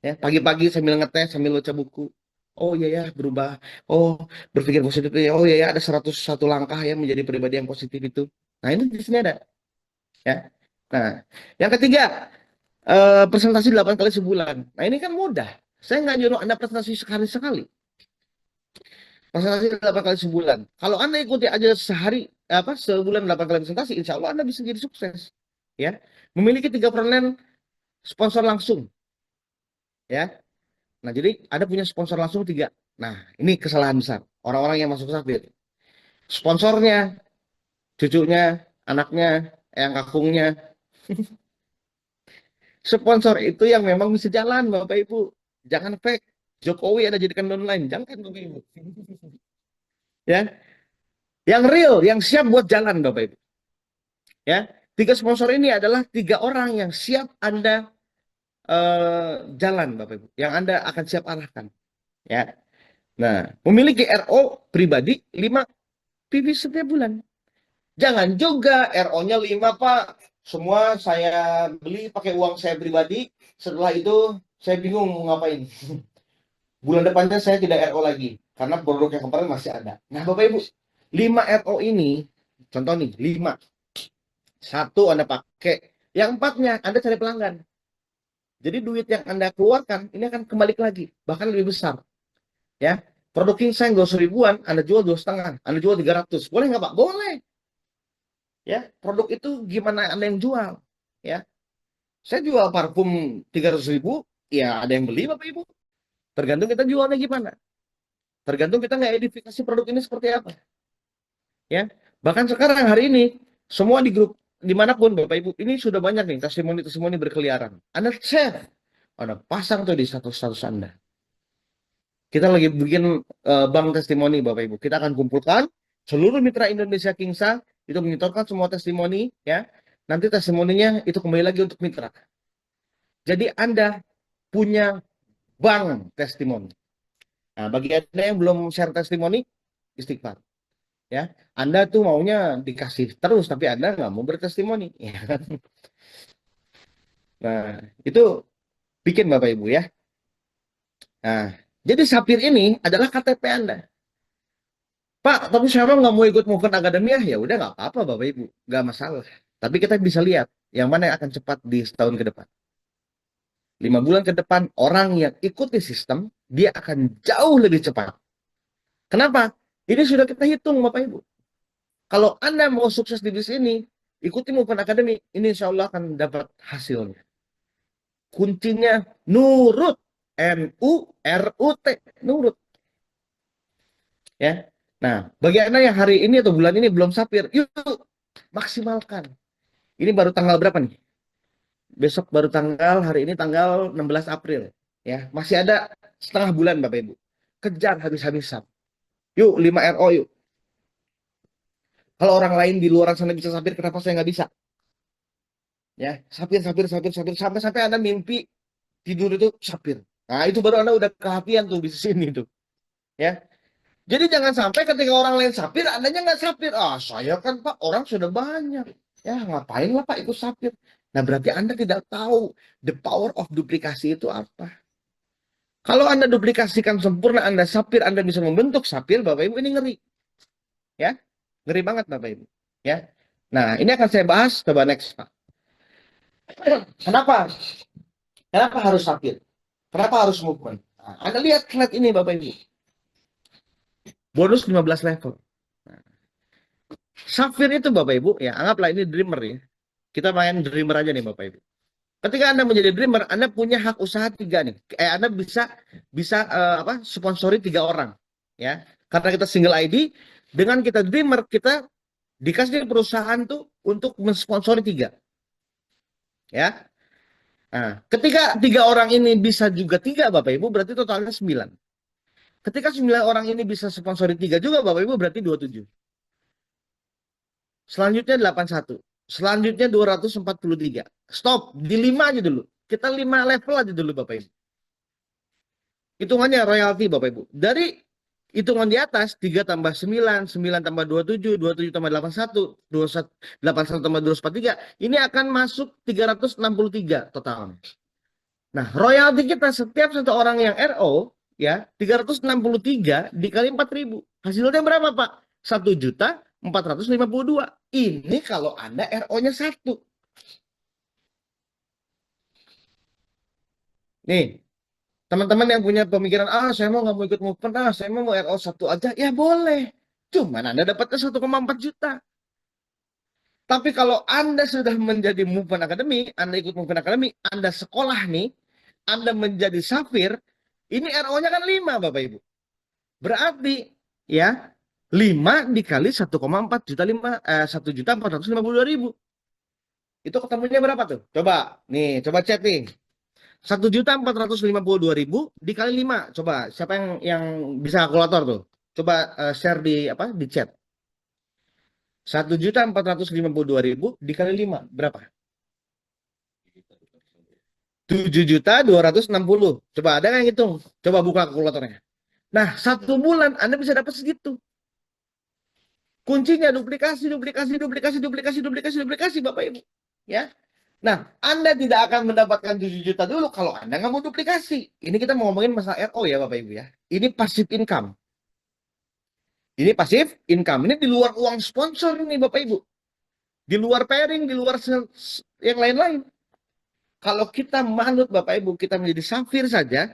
Ya, pagi-pagi sambil ngetes, sambil baca buku. Oh iya ya, berubah. Oh, berpikir positif ya. Oh iya ya, ada 101 langkah ya menjadi pribadi yang positif itu. Nah, ini di sini ada, ya. Nah, yang ketiga, presentasi 8 kali sebulan. Nah, ini kan mudah. Saya nggak nyuruh Anda presentasi sekali-sekali. Presentasi 8 kali sebulan. Kalau Anda ikuti aja sehari, apa, sebulan 8 kali presentasi, insya Allah Anda bisa jadi sukses. Ya. Memiliki 3 frontline sponsor langsung. Ya. Nah, jadi ada punya sponsor langsung 3. Nah, ini kesalahan besar. Orang-orang yang masuk Sapphire. Sponsornya, cucunya, anaknya, yang kakungnya. Sponsor itu yang memang bisa jalan, Bapak Ibu. Jangan fake. Jokowi ada jadikan online. Jangan, Bapak Ibu. Ya, yang real, yang siap buat jalan, Bapak Ibu. Ya, 3 sponsor ini adalah 3 orang yang siap Anda jalan, Bapak Ibu. Yang Anda akan siap arahkan. Ya. Nah, memiliki RO pribadi 5 PV setiap bulan. Jangan juga RO-nya 5, Pak. Semua saya beli pakai uang saya pribadi. Setelah itu saya bingung mau ngapain. Bulan depannya saya tidak RO lagi. Karena produk yang kemarin masih ada. Nah, Bapak Ibu, 5 RO ini, contoh nih, 5. Satu Anda pakai. Yang empatnya Anda cari pelanggan. Jadi duit yang Anda keluarkan, ini akan kembali lagi. Bahkan lebih besar. Ya. Produk Kingsang 200 ribuan, Anda jual 2,5. Anda jual 300. Boleh nggak, Pak? Boleh. Ya, produk itu gimana Anda yang jual, ya. Saya jual parfum 300.000, ya ada yang beli, Bapak Ibu. Tergantung kita jualnya gimana. Tergantung kita nggak edifikasi produk ini seperti apa, ya. Bahkan sekarang hari ini semua di grup dimanapun Bapak Ibu, ini sudah banyak nih testimoni-testimoni berkeliaran. Anda share, Anda pasang tuh di status-status Anda. Kita lagi bikin bank testimoni Bapak Ibu. Kita akan kumpulkan seluruh mitra Indonesia Kingsa, itu menyetorkan semua testimoni ya. Nanti testimoninya itu kembali lagi untuk mitra. Jadi Anda punya bank testimoni. Nah, bagi Anda yang belum share testimoni, istighfar. Ya, Anda tuh maunya dikasih terus, tapi Anda nggak mau bertestimoni. Ya kan? Nah, itu bikin Bapak Ibu ya. Nah, jadi Sapir ini adalah KTP Anda. Pak, tapi saya nggak mau ikut Movement Academy ya. Ya udah nggak apa-apa Bapak Ibu, nggak masalah. Tapi kita bisa lihat yang mana yang akan cepat di setahun ke depan. 5 bulan ke depan, orang yang ikuti sistem, dia akan jauh lebih cepat. Kenapa? Ini sudah kita hitung Bapak Ibu. Kalau Anda mau sukses di bisnis ini, ikuti Movement Academy, ini insya Allah akan dapat hasilnya. Kuncinya nurut, NURUT, nurut. Ya. Nah, bagi Anda yang hari ini atau bulan ini belum sapir, yuk maksimalkan. Ini baru tanggal berapa nih? Besok baru tanggal, hari ini tanggal 16 April. Ya, masih ada setengah bulan Bapak Ibu. Kejar habis-habisan. Yuk, 5 RO yuk. Kalau orang lain di luar sana bisa sapir, kenapa saya nggak bisa? Ya, sapir, sapir, sapir, sapir. Sampai-sampai Anda mimpi tidur itu sapir. Nah, itu baru Anda udah kehapian tuh di sini tuh. Ya, jadi jangan sampai ketika orang lain sapir, Andanya nggak sapir. Ah, saya kan Pak, orang sudah banyak. Ya, ngapain lah Pak ikut sapir? Nah, berarti Anda tidak tahu the power of duplikasi itu apa. Kalau Anda duplikasikan sempurna, Anda sapir, Anda bisa membentuk sapir, Bapak Ibu, ini ngeri. Ya, ngeri banget Bapak Ibu. Ya. Nah, ini akan saya bahas, coba next Pak. Kenapa? Kenapa harus sapir? Kenapa harus movement? Nah, Anda lihat slide ini Bapak Ibu. Bonus 15 level. Sapir itu Bapak Ibu, ya anggaplah ini dreamer ya. Kita main dreamer aja nih Bapak Ibu. Ketika Anda menjadi dreamer, Anda punya hak usaha 3 nih. Anda bisa bisa sponsori 3 orang. Ya. Karena kita single ID, dengan kita dreamer, kita dikasih perusahaan tuh untuk mensponsori 3. Ya. Nah, ketika 3 orang ini bisa juga 3 Bapak Ibu, berarti totalnya 9. Ketika 9 orang ini bisa sponsori 3 juga Bapak Ibu, berarti 27. Selanjutnya 81. Selanjutnya 243. Stop, di 5 aja dulu. Kita 5 level aja dulu Bapak Ibu. Hitungannya royalti Bapak Ibu. Dari hitungan di atas 3 tambah 9, 9 tambah 27, 27 tambah 81, 81 tambah 243, ini akan masuk 363 totalnya. Nah, royalti kita setiap satu orang yang RO ya 363 dikali 4.000. Hasilnya berapa, Pak? 1.452. Ini kalau Anda RO-nya 1. Nih, teman-teman yang punya pemikiran, saya mau nggak mau ikut movement, saya mau RO 1 aja, ya boleh. Cuman Anda dapatnya 1,4 juta. Tapi kalau Anda sudah menjadi movement academy, Anda ikut movement academy, Anda sekolah nih, Anda menjadi safir, ini RO-nya kan 5 Bapak Ibu. Berarti ya 5 dikali 1,4 juta 1.452.000. Itu ketemunya berapa tuh? Coba nih, coba chat nih. 1.452.000 dikali 5. Coba siapa yang bisa kalkulator tuh? Coba share di di chat. 1.452.000 dikali 5 berapa? 7.260. Coba ada yang hitung? Coba buka kalkulatornya. Nah, 1 bulan Anda bisa dapat segitu. Kuncinya duplikasi, duplikasi, duplikasi, duplikasi, duplikasi, duplikasi, Bapak Ibu. Ya. Nah, Anda tidak akan mendapatkan 7 juta dulu kalau Anda nggak mau duplikasi. Ini kita mau ngomongin masalah RO ya, Bapak Ibu ya. Ini passive income. Ini passive income. Ini di luar uang sponsor ini, Bapak Ibu. Di luar pairing, di luar yang lain-lain. Kalau kita manut, Bapak Ibu, kita menjadi safir saja,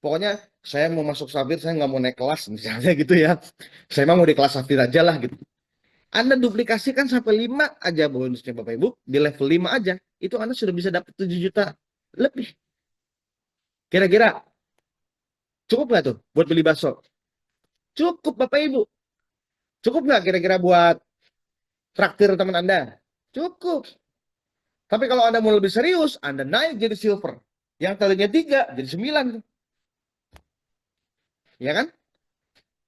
pokoknya saya mau masuk safir, saya nggak mau naik kelas, misalnya gitu ya. Saya mau di kelas safir aja lah gitu. Anda duplikasikan sampai 5 aja bonusnya Bapak Ibu, di level 5 aja, itu Anda sudah bisa dapat 7 juta lebih. Kira-kira cukup nggak tuh buat beli bakso? Cukup Bapak Ibu. Cukup nggak kira-kira buat traktir teman Anda? Cukup. Tapi kalau Anda mau lebih serius, Anda naik jadi silver. Yang tadinya 3 jadi 9. Ya kan?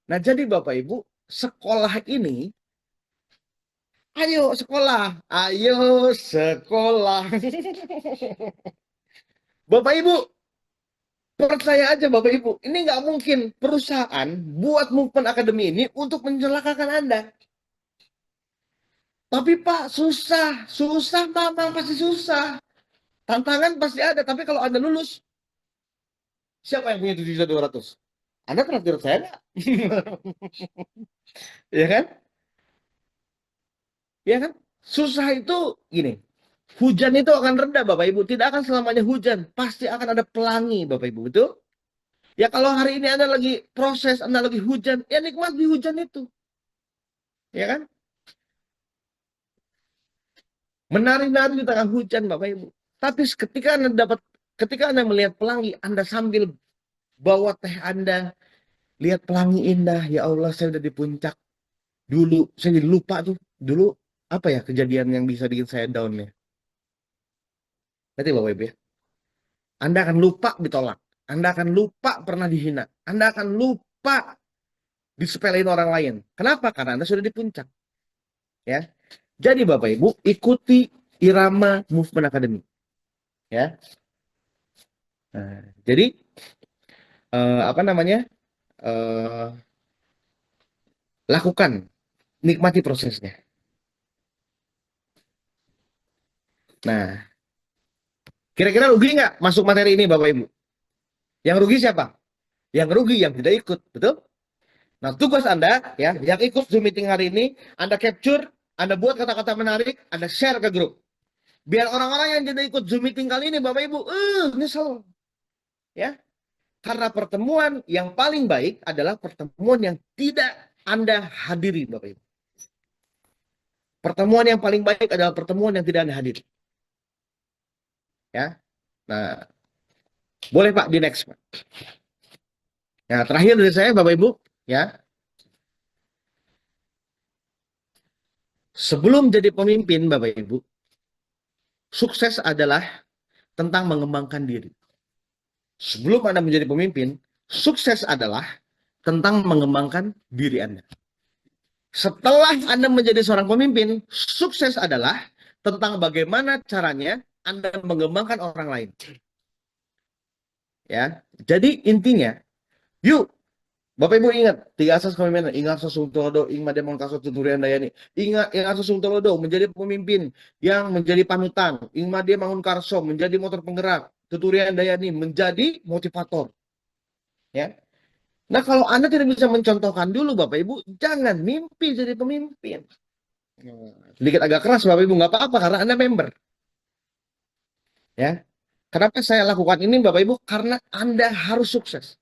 Nah, jadi Bapak Ibu, sekolah ini, ayo sekolah, ayo sekolah. Bapak Ibu, percaya aja Bapak Ibu, ini nggak mungkin perusahaan buat Movement Academy ini untuk mencelakakan Anda. Tapi Pak, susah, susah Mama pasti susah. Tantangan pasti ada, tapi kalau Anda lulus, siapa yang punya 7.200.000? Anda traktir saya nggak? Ya kan? Ya kan? Susah itu gini. Hujan itu akan reda Bapak Ibu, tidak akan selamanya hujan, pasti akan ada pelangi Bapak Ibu, betul? Ya kalau hari ini Anda lagi proses, Anda lagi hujan, ya nikmati hujan itu. Ya kan? Menari-nari di tengah hujan Bapak Ibu. Tapi ketika Anda melihat pelangi, Anda sambil bawa teh Anda, lihat pelangi indah, ya Allah saya udah di puncak. Dulu saya jadi lupa tuh, dulu apa ya kejadian yang bisa bikin saya down ya. Nanti Bapak Ibu ya. Anda akan lupa ditolak. Anda akan lupa pernah dihina. Anda akan lupa disepelein orang lain. Kenapa? Karena Anda sudah di puncak. Ya. Jadi Bapak Ibu, ikuti irama Movement Academy. Ya. Nah, jadi apa namanya? eh, Lakukan, nikmati prosesnya. Nah, kira-kira rugi nggak masuk materi ini Bapak Ibu? Yang rugi siapa? Yang rugi yang tidak ikut, betul? Nah, tugas Anda ya, yang ikut Zoom meeting hari ini, Anda capture, Anda buat kata-kata menarik, Anda share ke grup. Biar orang-orang yang tidak ikut Zoom meeting kali ini, Bapak Ibu, nyesel. Ya, karena pertemuan yang paling baik adalah pertemuan yang tidak Anda hadiri, Bapak Ibu. Pertemuan yang paling baik adalah pertemuan yang tidak Anda hadiri. Ya, nah, boleh Pak di next Pak. Ya, terakhir dari saya, Bapak Ibu, ya, sebelum jadi pemimpin, Bapak Ibu, sukses adalah tentang mengembangkan diri. Sebelum Anda menjadi pemimpin, sukses adalah tentang mengembangkan diri Anda. Setelah Anda menjadi seorang pemimpin, sukses adalah tentang bagaimana caranya Anda mengembangkan orang lain. Ya, jadi intinya, yuk, Bapak Ibu ingat, 3 asas kepemimpinan, ingat Sasungtolodo, Ing Mademon Kasot Tuturian Dayani. Ingat Sasungtolodo menjadi pemimpin yang menjadi panutan. Ing Made Mangun Karso menjadi motor penggerak. Tuturian Dayani menjadi motivator. Ya, nah, kalau Anda tidak bisa mencontohkan dulu, Bapak Ibu, jangan mimpi jadi pemimpin. Sedikit agak keras, Bapak Ibu, nggak apa-apa, karena Anda member. Ya, kenapa saya lakukan ini, Bapak Ibu? Karena Anda harus sukses.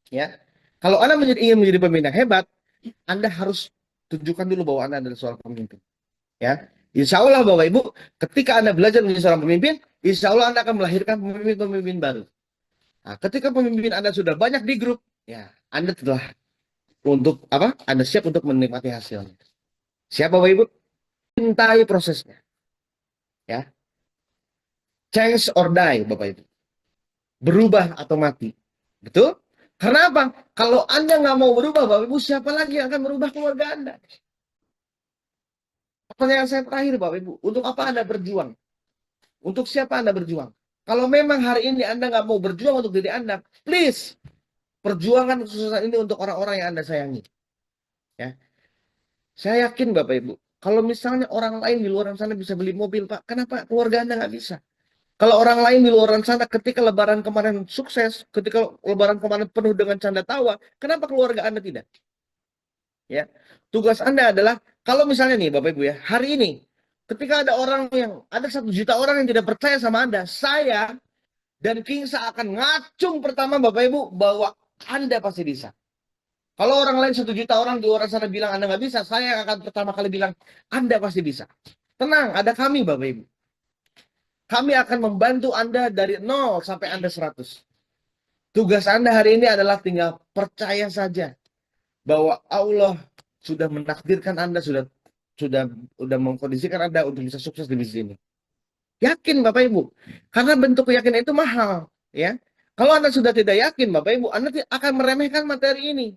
Ya, kalau Anda ingin menjadi pemimpin yang hebat, Anda harus tunjukkan dulu bahwa Anda adalah seorang pemimpin. Ya, Insya Allah, Bapak Ibu, ketika Anda belajar menjadi seorang pemimpin, Insya Allah Anda akan melahirkan pemimpin-pemimpin baru. Nah, ketika pemimpin Anda sudah banyak di grup, ya, Anda telah untuk apa? Anda siap untuk menikmati hasilnya. Siapa Bapak Ibu? Cintai prosesnya. Ya, change or die, Bapak Ibu. Berubah atau mati. Betul? Karena apa? Kalau Anda nggak mau berubah, Bapak Ibu, siapa lagi yang akan merubah keluarga Anda? Pertanyaan saya terakhir, Bapak Ibu. Untuk apa Anda berjuang? Untuk siapa Anda berjuang? Kalau memang hari ini Anda nggak mau berjuang untuk diri Anda, please, perjuangan kesusahan ini untuk orang-orang yang Anda sayangi. Ya, saya yakin Bapak Ibu, kalau misalnya orang lain di luar sana bisa beli mobil, Pak, kenapa keluarga Anda nggak bisa? Kalau orang lain di luar sana ketika lebaran kemarin sukses, ketika lebaran kemarin penuh dengan canda tawa, kenapa keluarga Anda tidak? Ya. Tugas Anda adalah kalau misalnya nih Bapak Ibu ya, hari ini ketika ada 1 juta orang yang tidak percaya sama Anda, saya dan Kingsa akan ngacung pertama Bapak Ibu bahwa Anda pasti bisa. Kalau orang lain 1 juta orang di luar sana bilang Anda nggak bisa, saya akan pertama kali bilang Anda pasti bisa. Tenang, ada kami Bapak Ibu. Kami akan membantu Anda dari 0 sampai Anda 100. Tugas Anda hari ini adalah tinggal percaya saja bahwa Allah sudah menakdirkan Anda, sudah sudah mengkondisikan Anda untuk bisa sukses di bisnis ini. Yakin Bapak Ibu. Karena bentuk keyakinan itu mahal, ya. Kalau Anda sudah tidak yakin Bapak Ibu, Anda akan meremehkan materi ini.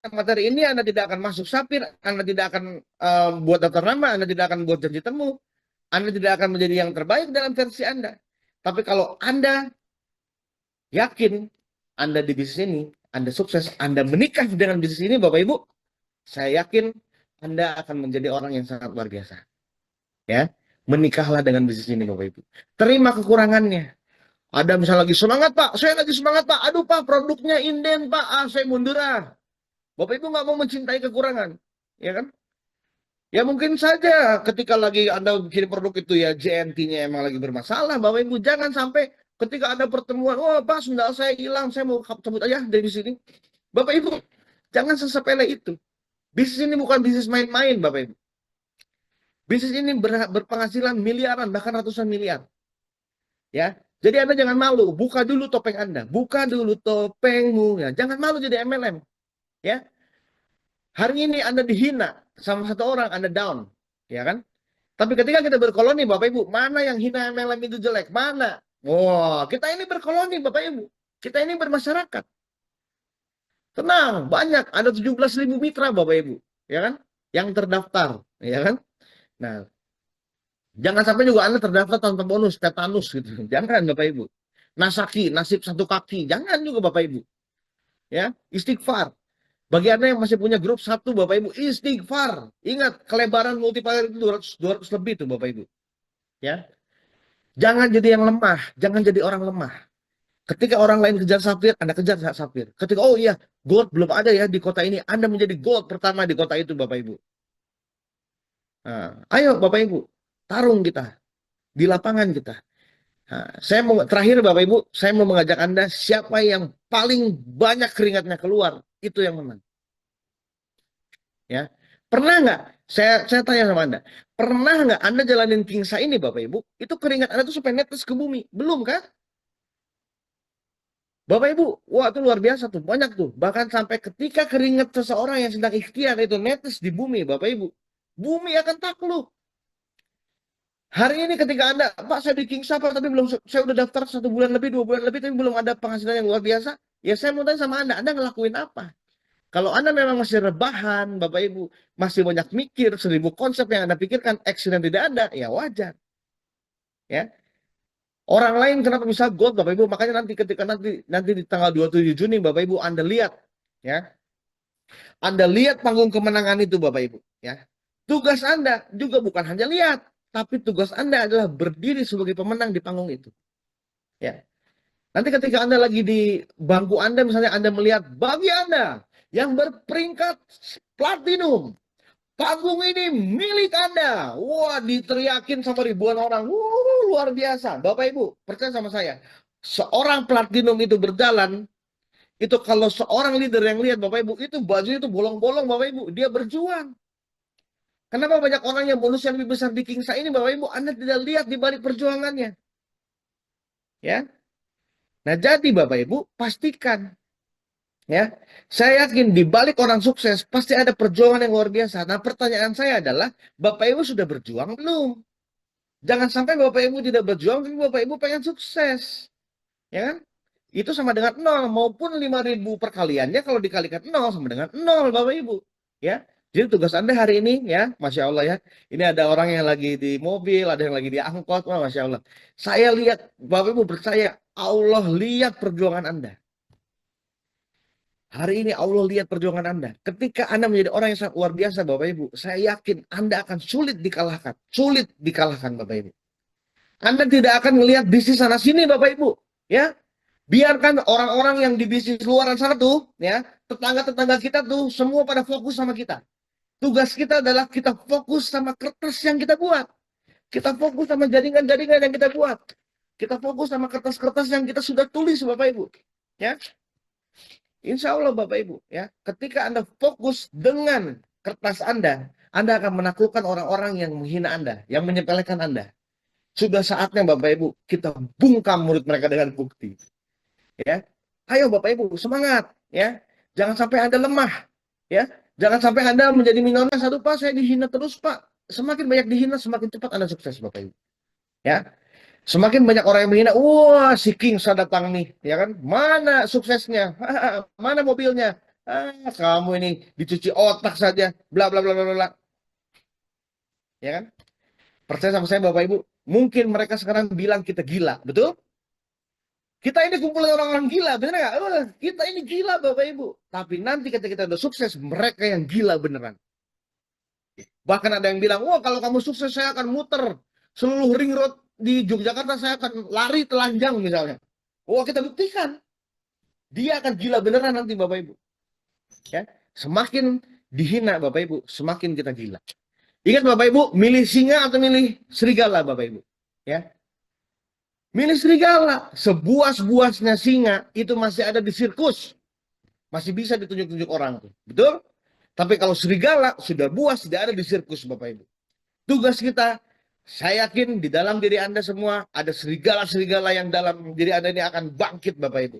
Materi ini Anda tidak akan masuk Sapir, Anda tidak akan buat daftar nama, Anda tidak akan buat janji temu, Anda tidak akan menjadi yang terbaik dalam versi Anda. Tapi kalau Anda yakin Anda di bisnis ini, Anda sukses, Anda menikah dengan bisnis ini Bapak Ibu, saya yakin Anda akan menjadi orang yang sangat luar biasa. Ya, menikahlah dengan bisnis ini Bapak Ibu. Terima kekurangannya. Ada misalnya lagi semangat Pak, saya lagi semangat Pak. Aduh Pak, produknya inden Pak, saya mundur ah. Bapak Ibu nggak mau mencintai kekurangan, ya kan? Ya mungkin saja ketika lagi Anda bikin produk itu ya JNT-nya emang lagi bermasalah, Bapak Ibu jangan sampai ketika ada pertemuan, oh Pak sendal saya hilang, saya mau cabut aja dari sini. Bapak Ibu jangan sesepele itu. Bisnis ini bukan bisnis main-main, Bapak Ibu. Bisnis ini berpenghasilan miliaran bahkan ratusan miliar. Ya, jadi Anda jangan malu, buka dulu topeng Anda, buka dulu topengmu ya. Jangan malu jadi MLM, ya. Hari ini Anda dihina sama satu orang, Anda down, ya kan? Tapi ketika kita berkoloni, Bapak Ibu, mana yang hina MLM itu jelek? Mana? Wah, kita ini berkoloni, Bapak Ibu. Kita ini bermasyarakat. Tenang, banyak. Ada 17.000 mitra, Bapak Ibu, ya kan? Yang terdaftar, ya kan? Nah, jangan sampai juga Anda terdaftar tanpa bonus, tetanus gitu. Jangan, Bapak Ibu. Nasaki, nasib satu kaki. Jangan juga, Bapak Ibu. Ya, istighfar. Bagi Anda yang masih punya grup satu, Bapak Ibu, istighfar. Ingat, kelebaran multiplier itu 200 lebih tuh, Bapak Ibu. Ya. Jangan jadi yang lemah, jangan jadi orang lemah. Ketika orang lain kejar sapir, Anda kejar sapir. Ketika, oh iya, gold belum ada ya di kota ini, Anda menjadi gold pertama di kota itu, Bapak Ibu. Nah, ayo, Bapak Ibu, tarung kita di lapangan kita. Nah, saya mau terakhir, Bapak Ibu, saya mau mengajak Anda siapa yang paling banyak keringatnya keluar, itu yang menang. Ya, pernah nggak? Saya tanya sama Anda, pernah nggak Anda jalanin Kingsa ini, Bapak Ibu? Itu keringat Anda tuh sampai netes ke bumi, belum kan? Bapak Ibu, wah itu luar biasa tuh, banyak tuh. Bahkan sampai ketika keringat seseorang yang sedang ikhtiar itu netes di bumi, Bapak Ibu, bumi akan takluk. Hari ini ketika Anda, Pak saya di Kingsa Pak, tapi belum, saya udah daftar 1 bulan lebih, 2 bulan lebih, tapi belum ada penghasilan yang luar biasa. Ya saya mau tanya sama Anda ngelakuin apa? Kalau Anda memang masih rebahan, Bapak Ibu, masih banyak mikir, 1000 konsep yang Anda pikirkan, action yang tidak ada, ya wajar. Ya. Orang lain kenapa bisa gold, Bapak Ibu? Makanya nanti ketika nanti di tanggal 27 Juni, Bapak Ibu, Anda lihat, ya. Anda lihat panggung kemenangan itu, Bapak Ibu, ya. Tugas Anda juga bukan hanya lihat, tapi tugas Anda adalah berdiri sebagai pemenang di panggung itu. Ya. Nanti ketika Anda lagi di bangku Anda, misalnya Anda melihat bagi Anda yang berperingkat platinum, panggung ini milik Anda. Wah, diteriakin sama ribuan orang. Luar biasa. Bapak Ibu, percaya sama saya. Seorang platinum itu berjalan, itu kalau seorang leader yang lihat Bapak Ibu, itu bajunya itu bolong-bolong Bapak Ibu. Dia berjuang. Kenapa banyak orang yang bonus yang lebih besar di Kingsa ini Bapak Ibu? Anda tidak lihat di balik perjuangannya. Ya. Nah, jadi Bapak Ibu, pastikan ya. Saya yakin di balik orang sukses pasti ada perjuangan yang luar biasa. Nah, pertanyaan saya adalah, Bapak Ibu sudah berjuang belum? Jangan sampai Bapak Ibu tidak berjuang, tapi Bapak Ibu pengen sukses. Ya kan? Itu sama dengan nol, maupun 5.000 perkaliannya kalau dikalikan nol sama dengan nol, Bapak Ibu. Ya. Jadi tugas Anda hari ini ya, Masya Allah ya. Ini ada orang yang lagi di mobil, ada yang lagi di angkot, wah, Masya Allah. Saya lihat, Bapak Ibu percaya, Allah lihat perjuangan Anda. Hari ini Allah lihat perjuangan Anda. Ketika Anda menjadi orang yang sangat luar biasa, Bapak Ibu, saya yakin Anda akan sulit dikalahkan. Sulit dikalahkan, Bapak Ibu. Anda tidak akan melihat bisnis sana sini, Bapak Ibu. Ya, biarkan orang-orang yang di bisnis luaran sana tuh, ya, tetangga-tetangga kita tuh semua pada fokus sama kita. Tugas kita adalah kita fokus sama kertas yang kita buat. Kita fokus sama jaringan-jaringan yang kita buat. Kita fokus sama kertas-kertas yang kita sudah tulis, Bapak Ibu. Ya, insya Allah Bapak Ibu, ya, ketika Anda fokus dengan kertas Anda akan menaklukkan orang-orang yang menghina Anda, yang menyepelekan Anda. Sudah saatnya Bapak Ibu, kita bungkam mulut mereka dengan bukti. Ya, ayo Bapak Ibu, semangat, ya. Jangan sampai Anda lemah, ya. Jangan sampai Anda menjadi minoritas. Aduh Pak, saya dihina terus Pak. Semakin banyak dihina, semakin cepat Anda sukses Bapak Ibu. Ya, semakin banyak orang yang menghina, wah si King saya datang nih, ya kan? Mana suksesnya? Mana mobilnya? Kamu ini dicuci otak saja, bla bla bla bla bla. Ya kan? Percaya sama saya Bapak Ibu, mungkin mereka sekarang bilang kita gila, betul? Kita ini kumpulan orang-orang gila, bener nggak? Kita ini gila Bapak Ibu. Tapi nanti ketika kita udah sukses, mereka yang gila beneran. Bahkan ada yang bilang, wah kalau kamu sukses saya akan muter seluruh ring road di Yogyakarta, saya akan lari telanjang misalnya. Wah kita buktikan, dia akan gila beneran nanti Bapak Ibu. Ya, semakin dihina Bapak Ibu, semakin kita gila. Ingat Bapak Ibu, milih singa atau milih serigala Bapak Ibu? Ya, milih serigala. Sebuas-buasnya singa itu masih ada di sirkus, masih bisa ditunjuk-tunjuk orang tuh, betul? Tapi kalau serigala sudah buas, tidak ada di sirkus Bapak Ibu. Tugas kita, saya yakin di dalam diri Anda semua ada serigala-serigala yang dalam diri Anda ini akan bangkit Bapak Ibu.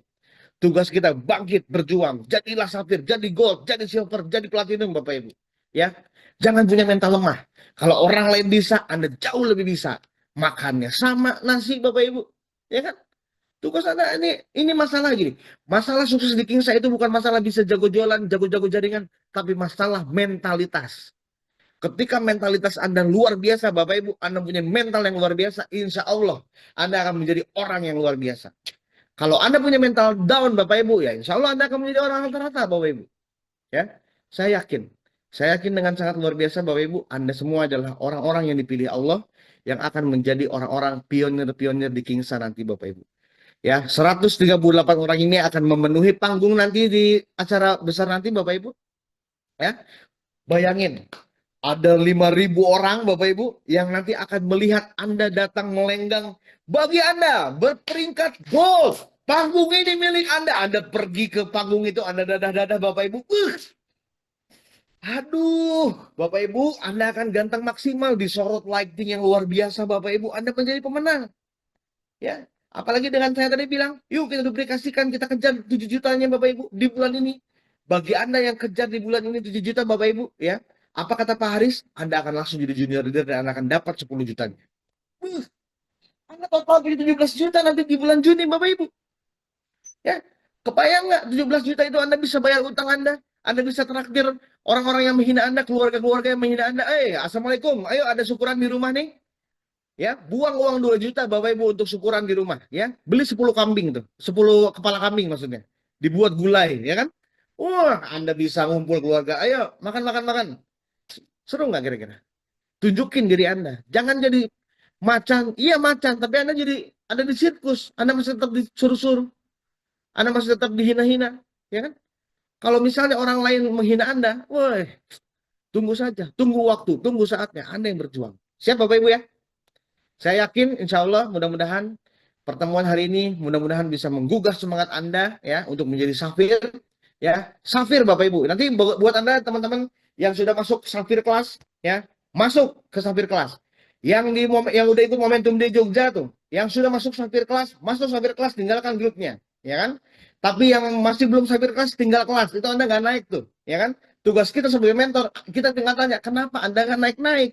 Tugas kita bangkit, berjuang. Jadilah safir, jadi gold, jadi silver, jadi platinum Bapak Ibu. Ya, jangan punya mental lemah. Kalau orang lain bisa, Anda jauh lebih bisa. Makannya sama nasi Bapak Ibu. Ya kan? Tugas Anda ini masalah gini. Masalah sukses di Kingsa itu bukan masalah bisa jago jualan, jago-jago jaringan, tapi masalah mentalitas. Ketika mentalitas Anda luar biasa, Bapak Ibu, Anda punya mental yang luar biasa, insya Allah Anda akan menjadi orang yang luar biasa. Kalau Anda punya mental down, Bapak Ibu, ya insya Allah Anda akan menjadi orang rata-rata, Bapak Ibu. Ya, saya yakin. Saya yakin dengan sangat luar biasa, Bapak Ibu, Anda semua adalah orang-orang yang dipilih Allah yang akan menjadi orang-orang pionir-pionir di Kingsa nanti, Bapak Ibu. Ya, 138 orang ini akan memenuhi panggung nanti di acara besar nanti, Bapak Ibu. Ya, bayangin, ada 5.000 orang Bapak Ibu yang nanti akan melihat Anda datang melenggang. Bagi Anda berperingkat gold, panggung ini milik Anda. Anda pergi ke panggung itu, Anda dadah-dadah Bapak Ibu. Aduh, Bapak Ibu, Anda akan ganteng maksimal, disorot lighting yang luar biasa Bapak Ibu. Anda menjadi pemenang. Ya, apalagi dengan saya tadi bilang, yuk kita duplikasikan, kita kejar 7 jutanya Bapak Ibu di bulan ini. Bagi Anda yang kejar di bulan ini 7 juta Bapak Ibu, ya. Apa kata Pak Haris? Anda akan langsung jadi junior leader dan Anda akan dapat 10 jutanya. Anda total jadi 17 juta nanti di bulan Juni Bapak Ibu. Ya, kebayang nggak 17 juta itu Anda bisa bayar utang Anda bisa traktir orang-orang yang menghina Anda, keluarga-keluarga yang menghina Anda. Assalamualaikum, ayo ada syukuran di rumah nih. Ya, buang uang 2 juta Bapak Ibu untuk syukuran di rumah, ya. Beli 10 kambing tuh, 10 kepala kambing maksudnya. Dibuat gulai, ya kan? Wah, Anda bisa ngumpul keluarga. Ayo, makan makan makan. Seru nggak kira-kira? Tunjukin diri Anda. Jangan jadi macan. Iya macan, tapi Anda jadi ada di sirkus. Anda masih tetap disuruh-suruh. Anda masih tetap dihina-hina, ya kan? Kalau misalnya orang lain menghina Anda, woi, tunggu saja, tunggu waktu, tunggu saatnya. Anda yang berjuang. Siap Bapak Ibu ya? Saya yakin insya Allah mudah-mudahan pertemuan hari ini mudah-mudahan bisa menggugah semangat Anda ya untuk menjadi safir ya. Safir Bapak Ibu. Nanti buat Anda teman-teman yang sudah masuk safir kelas ya, masuk ke safir kelas. Yang udah ikut momentum di Jogja tuh, yang sudah masuk safir kelas tinggalkan grupnya, ya kan? Tapi yang masih belum safir kelas tinggal kelas, itu Anda nggak naik tuh, ya kan? Tugas kita sebagai mentor, kita tinggal tanya, kenapa Anda nggak naik-naik?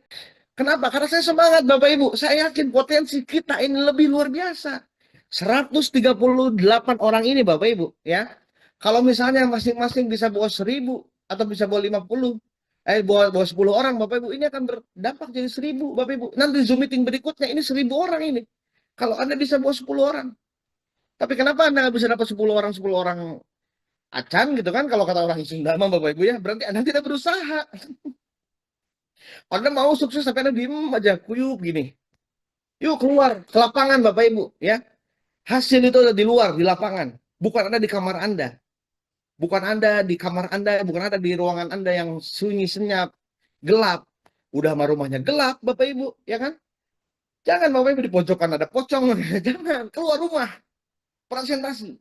Kenapa? Karena saya semangat Bapak Ibu. Saya yakin potensi kita ini lebih luar biasa. 138 orang ini Bapak Ibu ya. Kalau misalnya masing-masing bisa bawa 1.000 atau bisa bawa 50, bawa 10 orang Bapak Ibu, ini akan berdampak jadi 1.000 Bapak Ibu. Nanti Zoom meeting berikutnya ini 1.000 orang ini. Kalau Anda bisa bawa 10 orang. Tapi kenapa Anda nggak bisa dapat 10 orang acan gitu kan? Kalau kata orang Sunda Bapak Ibu ya, berarti Anda tidak berusaha. Anda mau sukses tapi Anda diem aja, kuyup gini. Yuk keluar ke lapangan Bapak Ibu ya. Hasil itu ada di luar, di lapangan. Bukan Anda di kamar Anda. Bukan Anda di kamar Anda, bukan Anda di ruangan Anda yang sunyi senyap, gelap. Udah mah rumahnya gelap Bapak Ibu, ya kan? Jangan Bapak Ibu di pojokan ada pocong. Jangan, keluar rumah. Presentasi.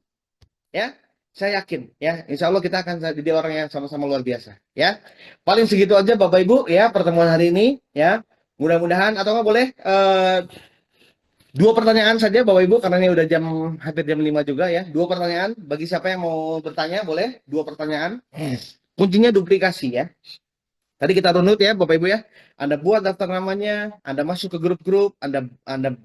Ya. Saya yakin ya, insya Allah kita akan jadi orang yang sama-sama luar biasa ya. Paling segitu aja Bapak Ibu ya pertemuan hari ini ya. Mudah-mudahan atau nggak boleh 2 pertanyaan saja Bapak Ibu karena ini udah hampir jam 5 juga ya. 2 pertanyaan bagi siapa yang mau bertanya boleh 2 pertanyaan. Kuncinya duplikasi ya. Tadi kita runut ya Bapak Ibu ya. Anda buat daftar namanya, Anda masuk ke grup-grup, Anda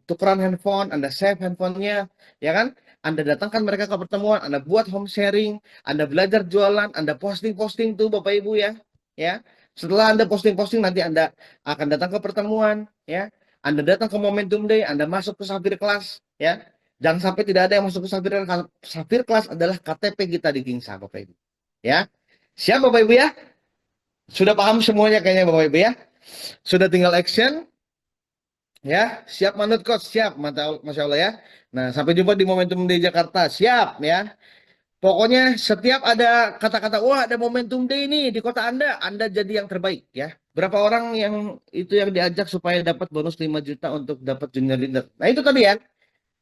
tukeran handphone, Anda save handphonenya, ya kan? Anda datangkan mereka ke pertemuan, Anda buat home sharing, Anda belajar jualan, Anda posting-posting tuh Bapak Ibu ya. Ya. Setelah Anda posting-posting nanti Anda akan datang ke pertemuan, ya. Anda datang ke Momentum Day, Anda masuk ke Safir Kelas, ya. Jangan sampai tidak ada yang masuk ke Safir Kelas. Safir Kelas adalah KTP kita di Kingsa Bapak Ibu. Ya. Siap Bapak Ibu ya? Sudah paham semuanya kayaknya Bapak Ibu ya? Sudah tinggal action ya? Siap manut coach, siap. Masya Allah ya. Nah, sampai jumpa di Momentum Day Jakarta. Siap ya. Pokoknya setiap ada kata-kata, wah ada Momentum Day ini di kota Anda jadi yang terbaik ya. Berapa orang yang itu yang diajak supaya dapat bonus 5 juta untuk dapat junior leader. Nah, itu tadi ya.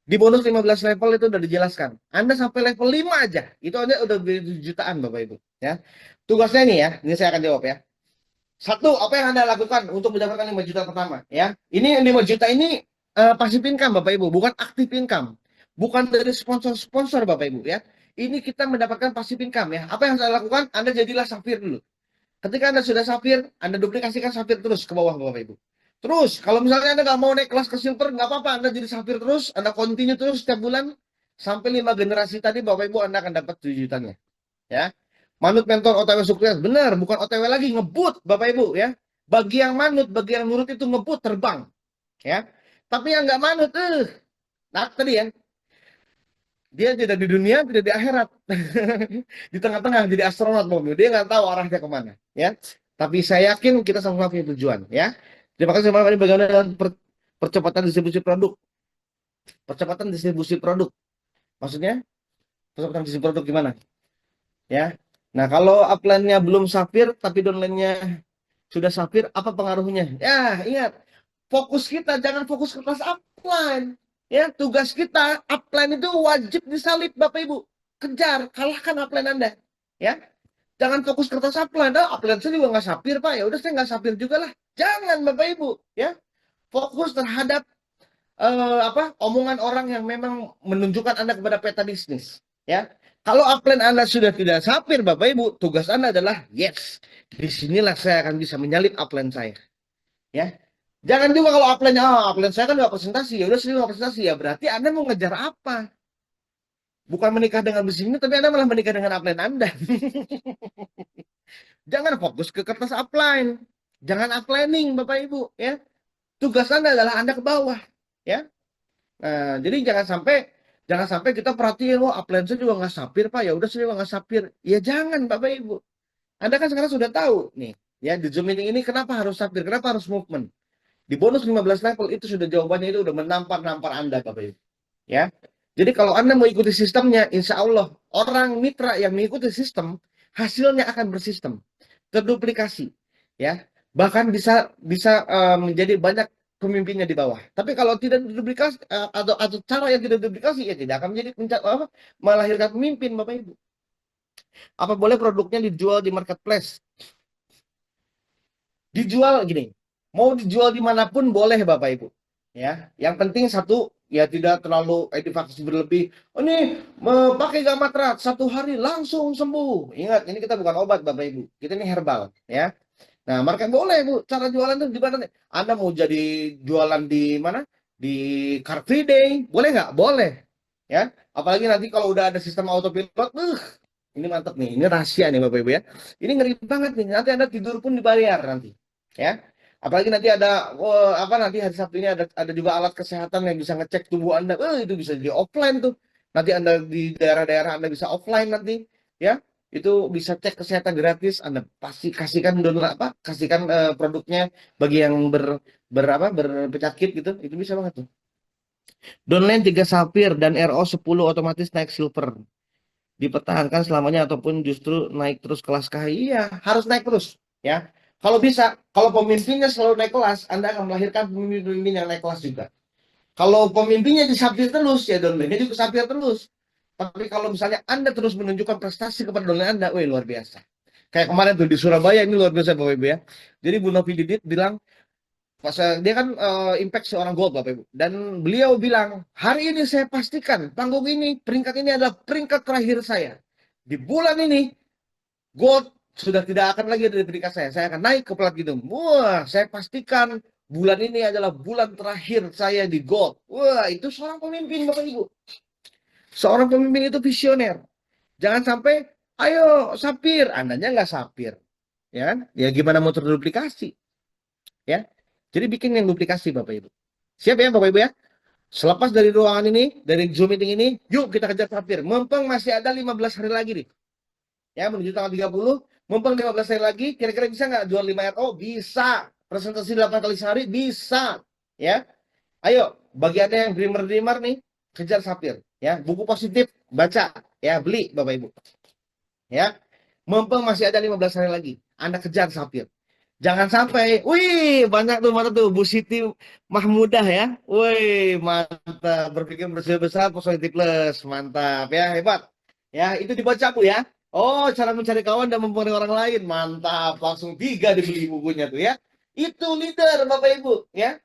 Di bonus 15 level itu udah dijelaskan. Anda sampai level 5 aja. Itu aja udah jutaan Bapak Ibu ya. Tugasnya ini ya, ini saya akan jawab ya. Satu, apa yang Anda lakukan untuk mendapatkan 5 juta pertama? Ya, ini 5 juta ini pasif income Bapak Ibu, bukan aktif income. Bukan dari sponsor-sponsor Bapak Ibu ya. Ini kita mendapatkan pasif income ya. Apa yang saya lakukan? Anda jadilah Safir dulu. Ketika Anda sudah Safir, Anda duplikasikan Safir terus ke bawah Bapak Ibu. Terus, kalau misalnya Anda nggak mau naik kelas ke Silver, nggak apa-apa. Anda jadi Safir terus, Anda continue terus setiap bulan. Sampai 5 generasi tadi Bapak Ibu Anda akan dapat 7 jutanya. Ya. Manut mentor OTW sukses. Benar, bukan OTW lagi, ngebut Bapak Ibu ya. Bagi yang manut, bagi yang nurut itu ngebut terbang. Ya. Tapi yang nggak manut, nah tadi ya, dia tidak di dunia, tidak di akhirat. Di tengah-tengah jadi astronot Bapak Ibu. Dia nggak tahu arahnya kemana. Ya. Tapi saya yakin kita sama-sama punya tujuan. Ya. Terima kasih Bapak Ibu bagaimana dengan percepatan distribusi produk. Percepatan distribusi produk. Maksudnya, percepatan distribusi produk gimana? Ya. Nah, kalau upline-nya belum Safir, tapi downline-nya sudah Safir, apa pengaruhnya? Ya, ingat, fokus kita jangan fokus ke kelas upline. Ya, tugas kita upline itu wajib disalib Bapak Ibu. Kejar, kalahkan upline Anda. Ya, jangan fokus ke kelas upline. Oh, upline saya juga nggak Safir Pak. Ya udah saya nggak Safir juga lah. Jangan Bapak Ibu. Ya, fokus terhadap omongan orang yang memang menunjukkan Anda kepada peta bisnis. Ya, kalau upline Anda sudah tidak Safir Bapak Ibu, tugas Anda adalah yes. Disinilah saya akan bisa menyalip upline saya. Ya, jangan juga kalau upline saya kan nggak presentasi, ya udah sering nggak presentasi ya berarti Anda mau ngejar apa? Bukan menikah dengan bisnis ini, tapi Anda malah menikah dengan upline Anda. Jangan fokus ke kertas upline, jangan uplining Bapak Ibu, ya. Tugas Anda adalah Anda ke bawah, ya. Nah, jadi jangan sampai kita perhatiin, wah upline saya juga nggak sapir Pak, ya udah saya juga nggak sapir. Ya jangan Bapak Ibu. Anda kan sekarang sudah tahu nih, ya di Zoom meeting ini kenapa harus sapir, kenapa harus movement. Di bonus 15 level itu sudah jawabannya itu udah menampar-nampar Anda Bapak Ibu. Ya. Jadi kalau Anda mau ikuti sistemnya, insya Allah orang mitra yang mengikuti sistem hasilnya akan bersistem, terduplikasi, ya. Bahkan bisa bisa menjadi banyak pemimpinnya di bawah. Tapi kalau tidak duplikasi atau cara yang tidak duplikasi ya tidak akan menjadi melahirkan pemimpin Bapak Ibu. Apa boleh produknya dijual di marketplace? Dijual gini, mau dijual dimanapun boleh Bapak Ibu. Ya, yang penting satu ya tidak terlalu edukasi berlebih. Oh, ini pakai gamatrat 1 hari langsung sembuh. Ingat, ini kita bukan obat Bapak Ibu. Kita ini herbal, ya. Nah, market boleh Bu. Cara jualan itu di mana? Anda mau jadi jualan di mana? Di Car Free Day, boleh nggak? Boleh. Ya. Apalagi nanti kalau udah ada sistem autopilot, ini mantap nih. Ini rahasia nih Bapak Ibu ya. Ini ngeri banget nih. Nanti Anda tidur pun dibayar nanti. Ya. Apalagi nanti ada nanti hari Sabtu ini ada juga alat kesehatan yang bisa ngecek tubuh Anda. Itu bisa jadi offline tuh. Nanti Anda di daerah-daerah Anda bisa offline nanti, ya. Itu bisa cek kesehatan gratis. Anda pasti kasihkan kasihkan produknya bagi yang berpenyakit gitu. Itu bisa banget tuh. Downline 3 Safir dan RO 10 otomatis naik silver. Dipertahankan selamanya ataupun justru naik terus kelas kah? Iya, harus naik terus, ya. Kalau bisa, kalau pemimpinnya selalu naik kelas, Anda akan melahirkan pemimpin-pemimpin yang naik kelas juga. Kalau pemimpinnya disapir terus, ya downline-nya juga sapir terus. Tapi kalau misalnya Anda terus menunjukkan prestasi kepada downline Anda, wih luar biasa. Kayak kemarin tuh di Surabaya ini luar biasa Bapak Ibu ya. Jadi Bu Novi Didit bilang, pas dia kan impact seorang gold Bapak Ibu. Dan beliau bilang, hari ini saya pastikan panggung ini, peringkat ini adalah peringkat terakhir saya. Di bulan ini, gold sudah tidak akan lagi ada di peringkat saya akan naik ke platinum. Wah, saya pastikan bulan ini adalah bulan terakhir saya di gold. Wah, itu seorang pemimpin Bapak Ibu. Seorang pemimpin itu visioner. Jangan sampai, ayo sapir, andanya nggak sapir. Ya kan? Ya gimana mau terduplikasi? Ya. Jadi bikin yang duplikasi Bapak Ibu. Siap ya Bapak Ibu ya? Selepas dari ruangan ini, dari Zoom meeting ini, yuk kita kejar sapir. Mumpung masih ada 15 hari lagi nih. Ya, menuju tanggal 30, mumpung 15 hari lagi, kira-kira bisa nggak jual 5 RO? Bisa. Presentasi 8 kali sehari? Bisa. Ya. Ayo, bagi Anda yang dreamer-dreamer nih, kejar sapir. Ya, buku positif, baca. Ya, beli Bapak Ibu. Ya, mumpung masih ada 15 hari lagi, Anda kejar sapir. Jangan sampai, wih, banyak tuh, mana tuh, Bu Siti Mahmudah ya. Wih, mantap, berpikir besar, positif plus, mantap ya, hebat. Ya, itu dibaca Bu ya. Oh, cara mencari kawan dan mempengaruhi orang lain, mantap. Langsung 3 dibeli bukunya tuh ya. Itu leader Bapak Ibu ya.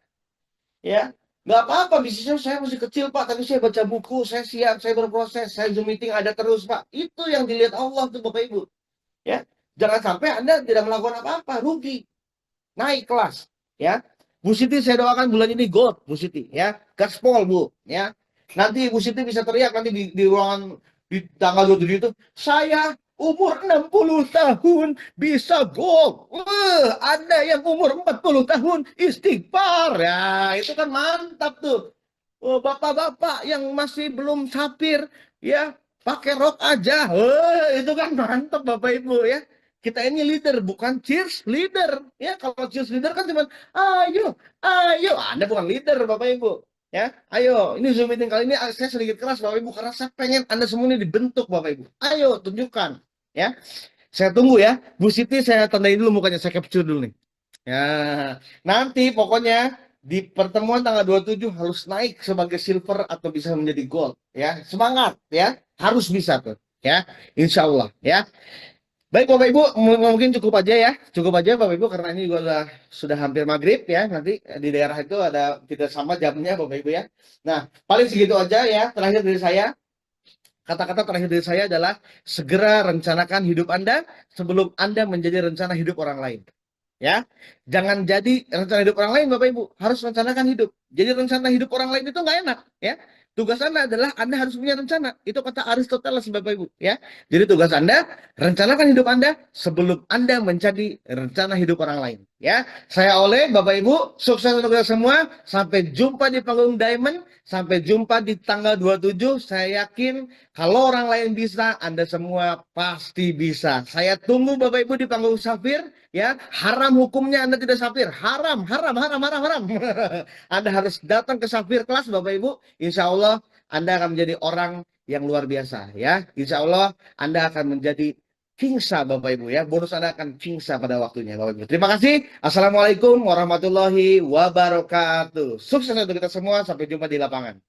Ya, nggak apa-apa, bisnisnya saya masih kecil Pak, tapi saya baca buku, saya siap, saya berproses, saya Zoom meeting ada terus Pak. Itu yang dilihat Allah tuh Bapak Ibu. Ya, jangan sampai Anda tidak melakukan apa-apa, rugi, naik kelas. Ya, Bu Siti saya doakan bulan ini gold, Bu Siti. Ya, gaspol Bu. Ya, nanti Bu Siti bisa teriak nanti di ruangan di tanggal 27 itu, saya umur 60 tahun bisa gold. Ada yang umur 40 tahun istighfar. Ya, itu kan mantap tuh. Oh, bapak-bapak yang masih belum sapir, ya, pakai rok aja. Itu kan mantap Bapak Ibu ya. Kita ini leader, bukan cheers leader. Ya, kalau cheers leader kan cuma ayo, ayo. Anda bukan leader Bapak Ibu. Ya, ayo. Ini Zoom meeting kali ini saya sedikit keras Bapak Ibu karena saya pengen Anda semua ini dibentuk Bapak Ibu. Ayo tunjukkan. Ya, saya tunggu ya. Bu Siti saya tandain dulu mukanya, saya capture dulu nih. Ya, nanti pokoknya di pertemuan tanggal 27 harus naik sebagai silver atau bisa menjadi gold ya. Semangat ya. Harus bisa tuh ya. Insya Allah ya. Baik Bapak Ibu, mungkin cukup aja ya. Cukup aja Bapak Ibu karena ini juga sudah hampir maghrib ya. Nanti di daerah itu ada tidak sama jamnya Bapak Ibu ya. Nah, paling segitu aja ya. Terakhir dari saya, kata-kata terakhir dari saya adalah segera rencanakan hidup Anda sebelum Anda menjadi rencana hidup orang lain. Ya, jangan jadi rencana hidup orang lain Bapak Ibu, harus rencanakan hidup. Jadi rencana hidup orang lain itu nggak enak ya. Tugas Anda adalah Anda harus punya rencana. Itu kata Aristoteles Bapak Ibu ya. Jadi tugas Anda rencanakan hidup Anda sebelum Anda menjadi rencana hidup orang lain ya. Saya Oleh Bapak Ibu, sukses untuk kita semua. Sampai jumpa di panggung Diamond, sampai jumpa di tanggal 27. Saya yakin kalau orang lain bisa, Anda semua pasti bisa. Saya tunggu Bapak Ibu di panggung Safir ya. Haram hukumnya Anda tidak sapir, haram, haram, haram, haram, haram. Anda harus datang ke sapir kelas Bapak Ibu, insya Allah Anda akan menjadi orang yang luar biasa ya. Insya Allah Anda akan menjadi kingsa Bapak Ibu ya. Bonus Anda akan kingsa pada waktunya Bapak Ibu. Terima kasih. Assalamualaikum warahmatullahi wabarakatuh. Sukses untuk kita semua. Sampai jumpa di lapangan.